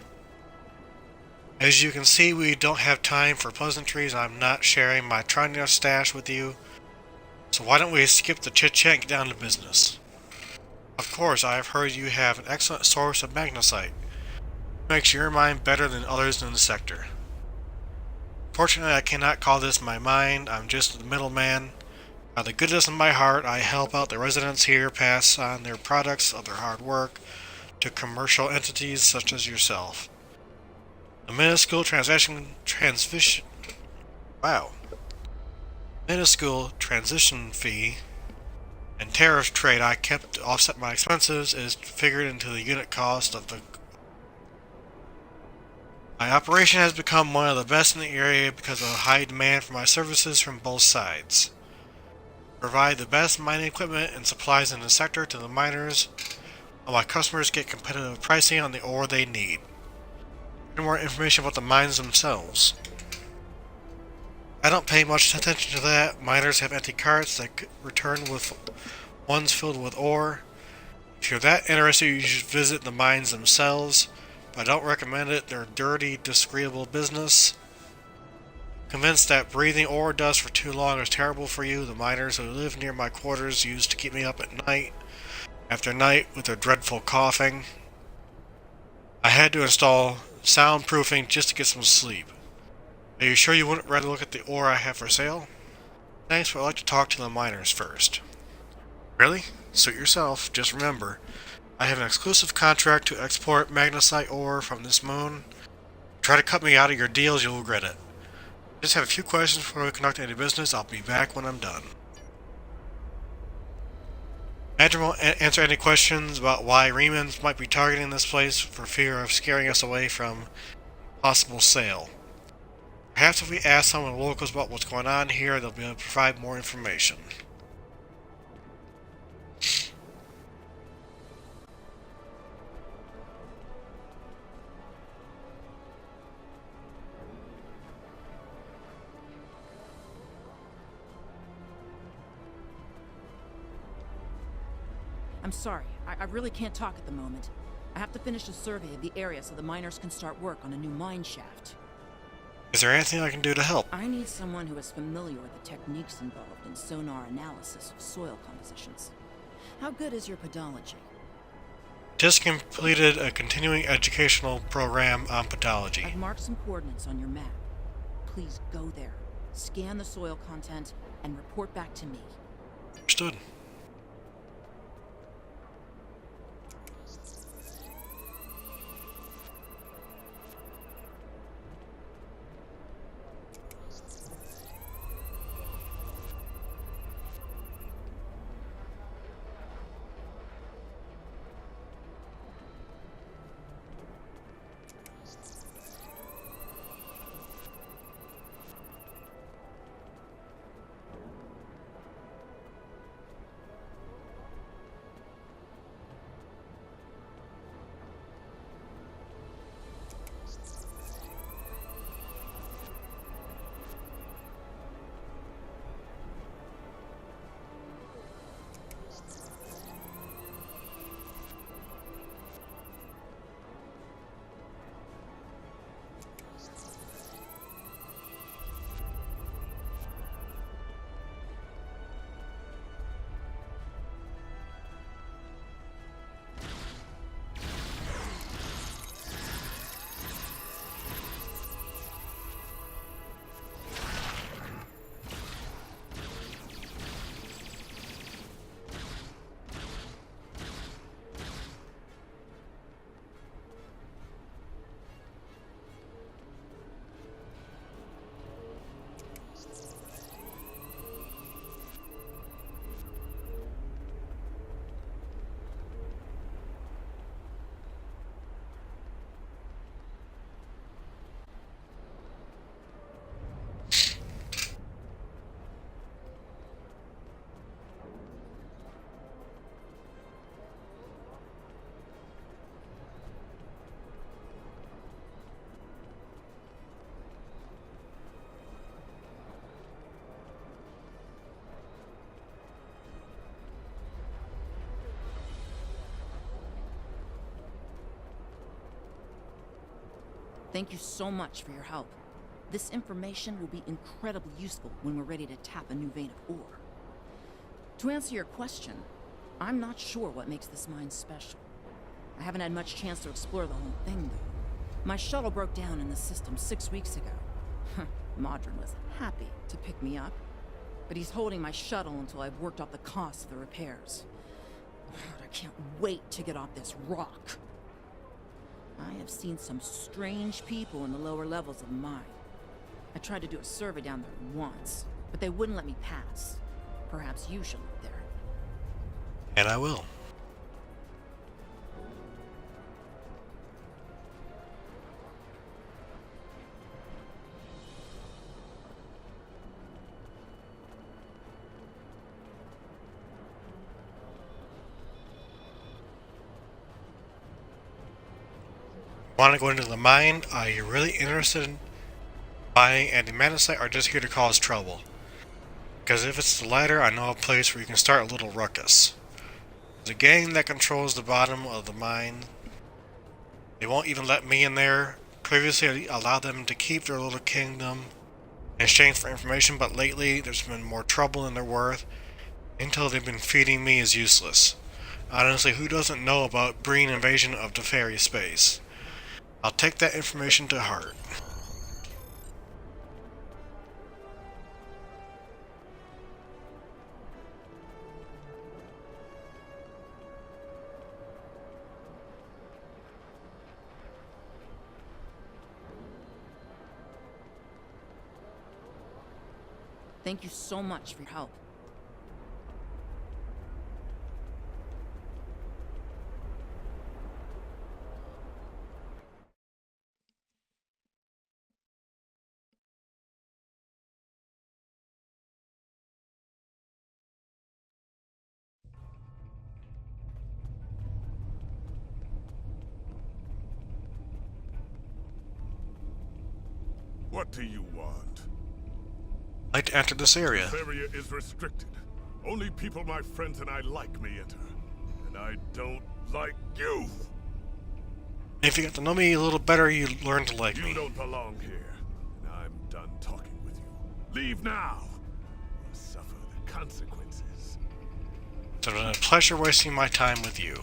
As you can see, we don't have time for pleasantries. I'm not sharing my Trania stash with you, so why don't we skip the chit-chat and get down to business. Of course, I have heard you have an excellent source of magnesite. What makes your mine better than others in the sector? Fortunately, I cannot call this my mine. I'm just the middleman. Out of the goodness of my heart, I help out the residents here pass on their products of their hard work to commercial entities such as yourself. The minuscule minuscule transition fee and tariff trade I kept to offset my expenses is figured into the unit cost of the... My operation has become one of the best in the area because of the high demand for my services from both sides. Provide the best mining equipment and supplies in the sector to the miners, while my customers get competitive pricing on the ore they need. And more information about the mines themselves. I don't pay much attention to that. Miners have empty carts that return with ones filled with ore. If you're that interested, you should visit the mines themselves, but I don't recommend it. They're dirty, disagreeable business. Convinced that breathing ore dust for too long is terrible for you, the miners who live near my quarters used to keep me up at night after night with their dreadful coughing. I had to install soundproofing just to get some sleep. Are you sure you wouldn't rather look at the ore I have for sale? Thanks, but I'd like to talk to the miners first. Really? Suit yourself. Just remember, I have an exclusive contract to export magnesite ore from this moon. Try to cut me out of your deals, you'll regret it. Just have a few questions before we conduct any business. I'll be back when I'm done. Madron will answer any questions about why Remans might be targeting this place for fear of scaring us away from possible sale. Perhaps if we ask some of the locals about what's going on here, they'll be able to provide more information. I'm sorry, I really can't talk at the moment. I have to finish a survey of the area so the miners can start work on a new mine shaft. Is there anything I can do to help? I need someone who is familiar with the techniques involved in sonar analysis of soil compositions. How good is your podology? Just completed a continuing educational program on podology. I've marked some coordinates on your map. Please go there, scan the soil content, and report back to me. Understood. Thank you so much for your help. This information will be incredibly useful when we're ready to tap a new vein of ore. To answer your question, I'm not sure what makes this mine special. I haven't had much chance to explore the whole thing, though. My shuttle broke down in the system 6 weeks ago. Madron was happy to pick me up. but he's holding my shuttle until I've worked out the cost of the repairs. I can't wait to get off this rock. I have seen some strange people in the lower levels of the mine. I tried to do a survey down there once, but they wouldn't let me pass. Perhaps you should look there. And I will. Want to go into the mine? Are you really interested in buying anti-magnesite or just here to cause trouble? Because if it's the latter, I know a place where you can start a little ruckus. There's a gang that controls the bottom of the mine. They won't even let me in there. Previously, I allowed them to keep their little kingdom in exchange for information, but lately there's been more trouble than they're worth. Intel they've been feeding me is useless. Honestly, who doesn't know about Breen invasion of Teferi space? I'll take that information to heart. Thank you so much for your help. What do you want? I'd like to enter this area. This area is restricted. Only people my friends and I like may enter. And I don't like you! If you get to know me a little better, you learn to like me. You don't belong here. And I'm done talking with you. Leave now! Or suffer the consequences. It's been a pleasure wasting my time with you.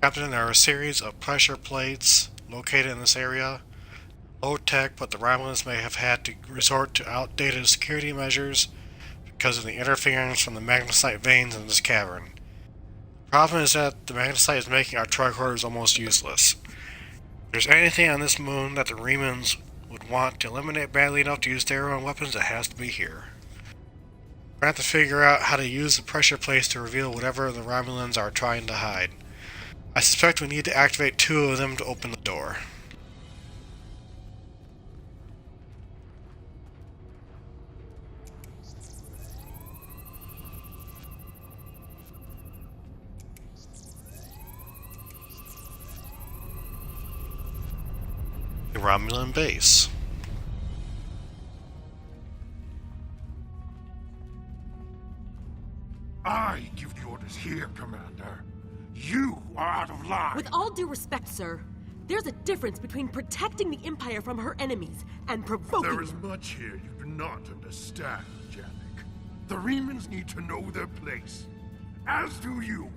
Captain, there are a series of pressure plates located in this area. Low tech, but the Romulans may have had to resort to outdated security measures because of the interference from the magnesite veins in this cavern. The problem is that the magnesite is making our tricorders almost useless. If there's anything on this moon that the Remans would want to eliminate badly enough to use their own weapons, it has to be here. We're going to have to figure out how to use the pressure plates to reveal whatever the Romulans are trying to hide. I suspect we need to activate 2 of them to open the door. The Romulan base. I give the orders here, Commander. You are out of line! With all due respect, sir, there's a difference between protecting the Empire from her enemies and provoking There is them. much here you do not understand, Janek. The Remans need to know their place. As do you.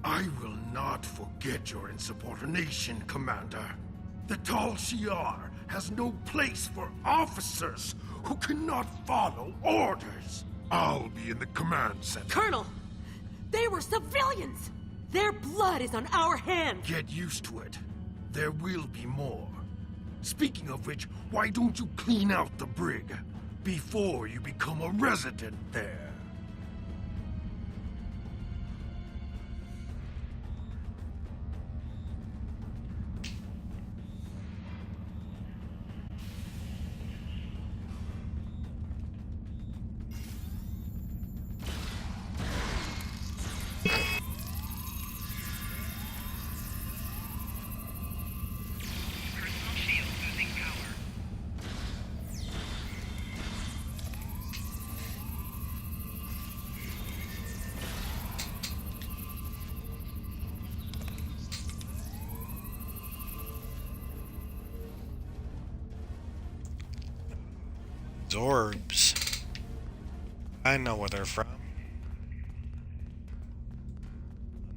I will not forget your insubordination, Commander. The Tal Shiar has no place for officers who cannot follow orders. I'll be in the command center. Colonel, they were civilians! Their blood is on our hands! Get used to it. There will be more. Speaking of which, why don't you clean out the brig before you become a resident there? Orbs. I know where they're from.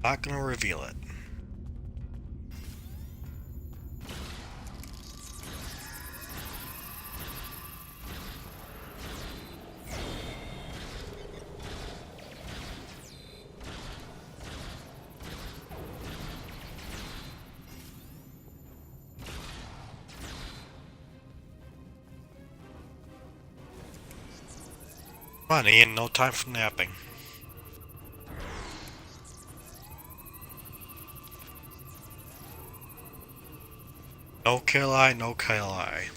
Not gonna reveal it. Come on, Ian, no time for napping. No kill eye, no kill eye.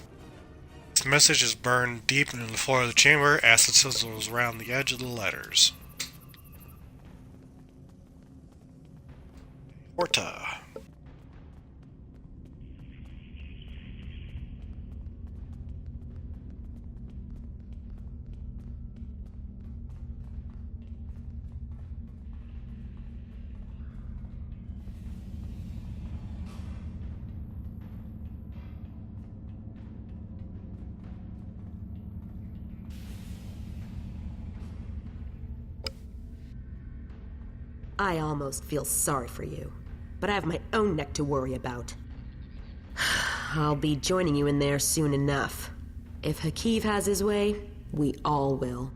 This message is burned deep into the floor of the chamber as it sizzles around the edge of the letters. Horta. I almost feel sorry for you, but I have my own neck to worry about. I'll be joining you in there soon enough. If Hakeev has his way, we all will.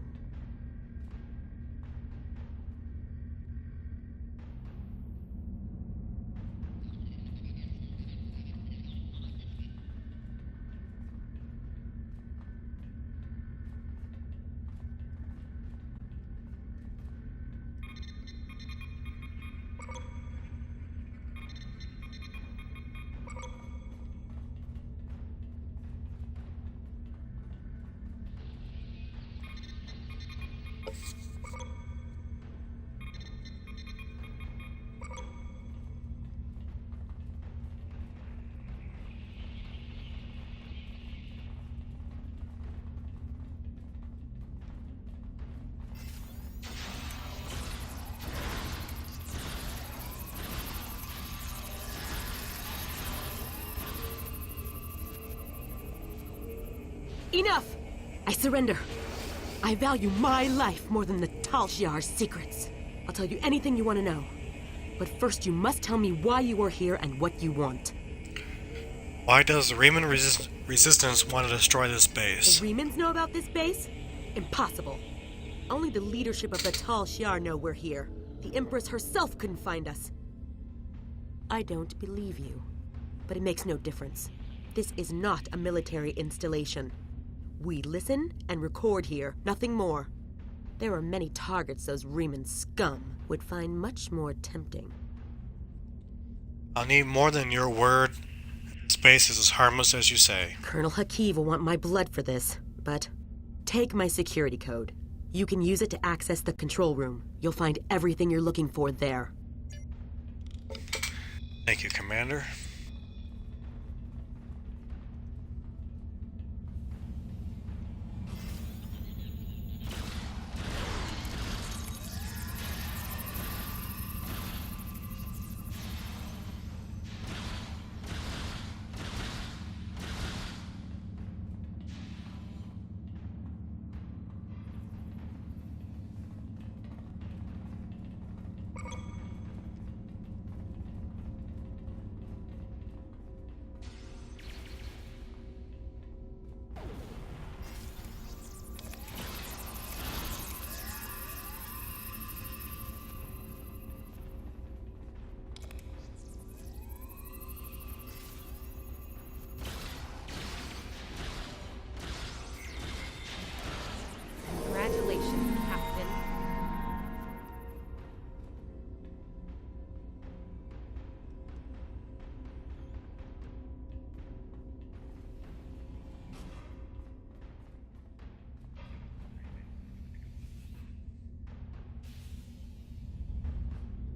Enough! I surrender. I value my life more than the Tal Shiar's secrets. I'll tell you anything you want to know. But first you must tell me why you are here and what you want. Why does the Riemann Resistance want to destroy this base? The Riemans know about this base? Impossible. Only the leadership of the Tal Shiar know we're here. The Empress herself couldn't find us. I don't believe you. But it makes no difference. This is not a military installation. We listen and record here, nothing more. There are many targets those Riemann scum would find much more tempting. I'll need more than your word. Space is as harmless as you say. Colonel Hakeev will want my blood for this, but take my security code. You can use it to access the control room. You'll find everything you're looking for there. Thank you, Commander.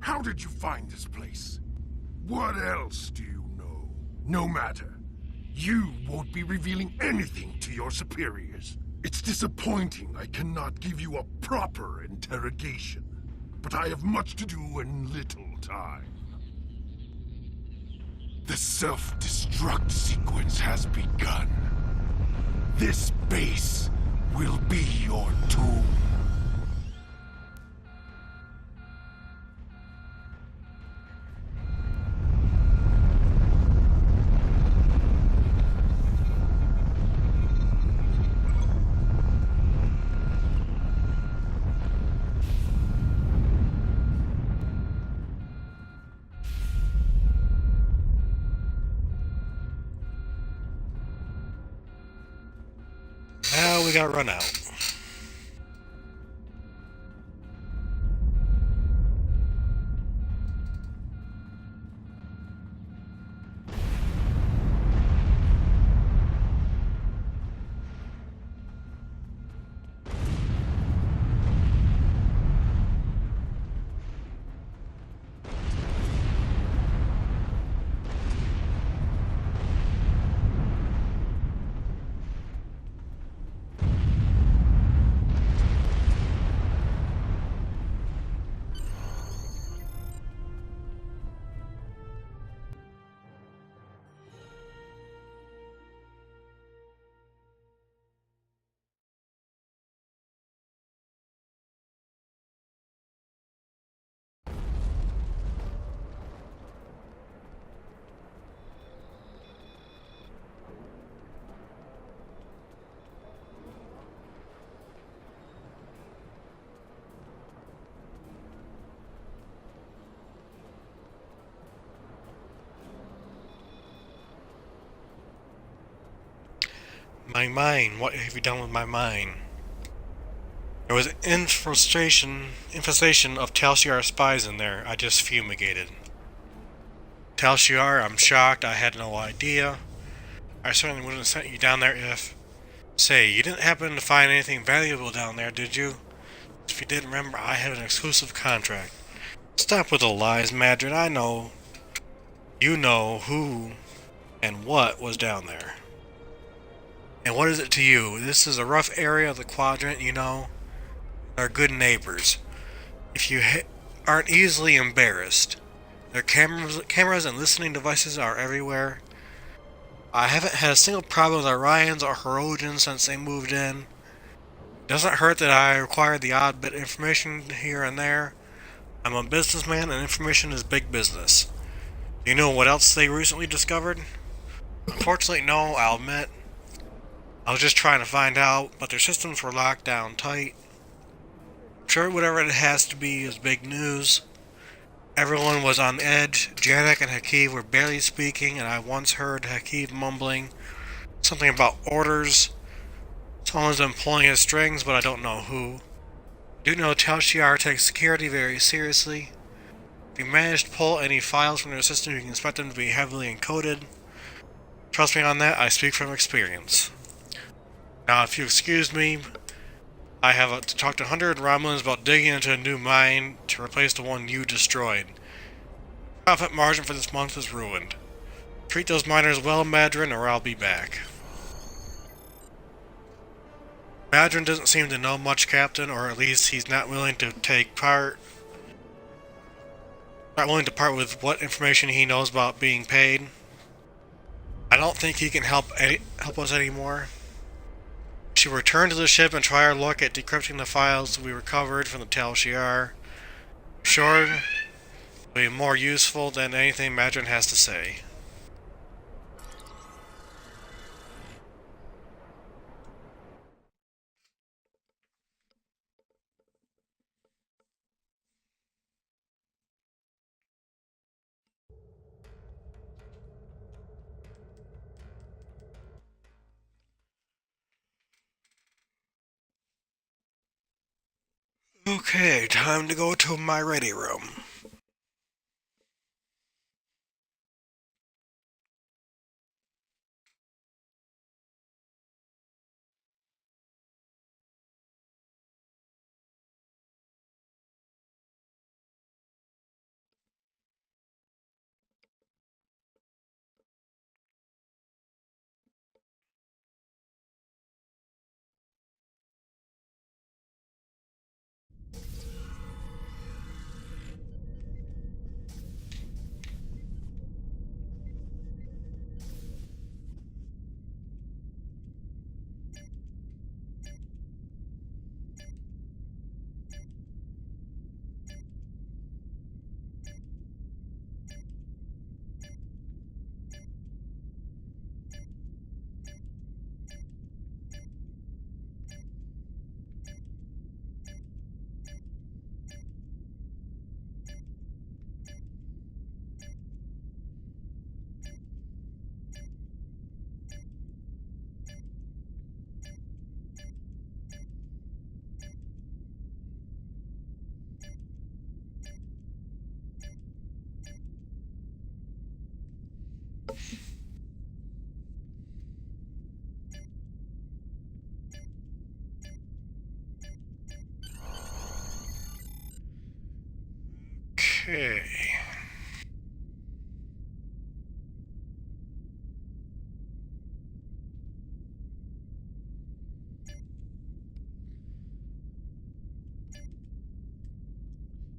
How did you find this place? What else do you know? No matter. You won't be revealing anything to your superiors. It's disappointing I cannot give you a proper interrogation, but I have much to do and little time. The self-destruct sequence has begun. This base will be your tomb. Now we got run out. My mine. What have you done with my mine? There was an infestation of Tal Shiar spies in there. I just fumigated. Tal Shiar, I'm shocked. I had no idea. I certainly wouldn't have sent you down there if... Say, you didn't happen to find anything valuable down there, did you? If you did, remember, I had an exclusive contract. Stop with the lies, Madrid. I know. You know who and what was down there. And what is it to you? This is a rough area of the quadrant, you know. They're good neighbors. If you aren't easily embarrassed. Their cameras and listening devices are everywhere. I haven't had a single problem with Orions or Herodians since they moved in. Doesn't hurt that I require the odd bit of information here and there. I'm a businessman and information is big business. Do you know what else they recently discovered? Unfortunately, no, I'll admit. I was just trying to find out, but their systems were locked down tight. I'm sure whatever it has to be is big news. Everyone was on edge. Janek and Hakiv were barely speaking, and I once heard Hakiv mumbling something about orders. Someone's been pulling his strings, but I don't know who. I do know Tal Shiar takes security very seriously. If you manage to pull any files from their system, you can expect them to be heavily encoded. Trust me on that, I speak from experience. Now, if you excuse me, I have to talk to 100 Romulans about digging into a new mine to replace the one you destroyed. Profit margin for this month is ruined. Treat those miners well, Madrin, or I'll be back. Madrin doesn't seem to know much, Captain, or at least he's not willing to take part. Not willing to part with what information he knows about being paid. I don't think he can help us anymore. We should return to the ship and try our luck at decrypting the files we recovered from the Tal Shiar. Sure, it'll be more useful than anything Madrin has to say. Okay, time to go to my ready room. Okay.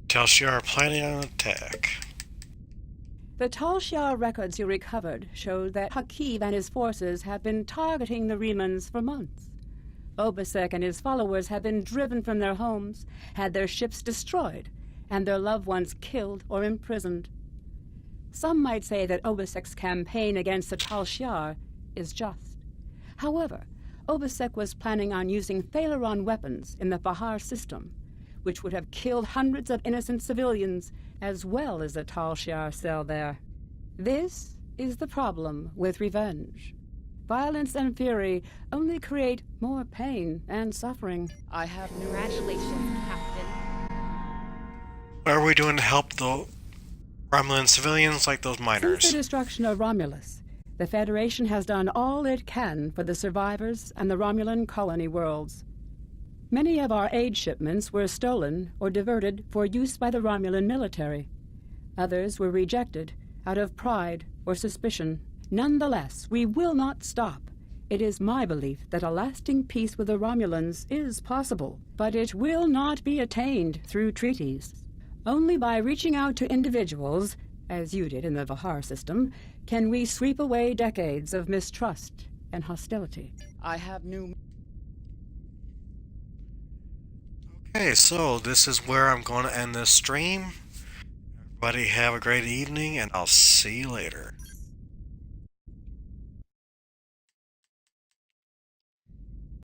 Tal Shiar are planning on an attack. The Tal Shiar records you recovered showed that Hakiv and his forces have been targeting the Remans for months. Obasek and his followers have been driven from their homes, had their ships destroyed, and their loved ones killed or imprisoned. Some might say that Obasek's campaign against the Tal Shiar is just. However, Obasek was planning on using Thalaron weapons in the Bahar system, which would have killed hundreds of innocent civilians, as well as the Tal Shiar cell there. This is the problem with revenge. Violence and fury only create more pain and suffering. I have new... Congratulations, Captain. What are we doing to help the Romulan civilians like those Since miners? the destruction of Romulus, the Federation has done all it can for the survivors and the Romulan colony worlds. Many of our aid shipments were stolen or diverted for use by the Romulan military. Others were rejected out of pride or suspicion. Nonetheless, we will not stop. It is my belief that a lasting peace with the Romulans is possible, but it will not be attained through treaties. Only by reaching out to individuals, as you did in the Vahar system, can we sweep away decades of mistrust and hostility. I have new... Okay, so this is where I'm going to end this stream. Everybody have a great evening, and I'll see you later.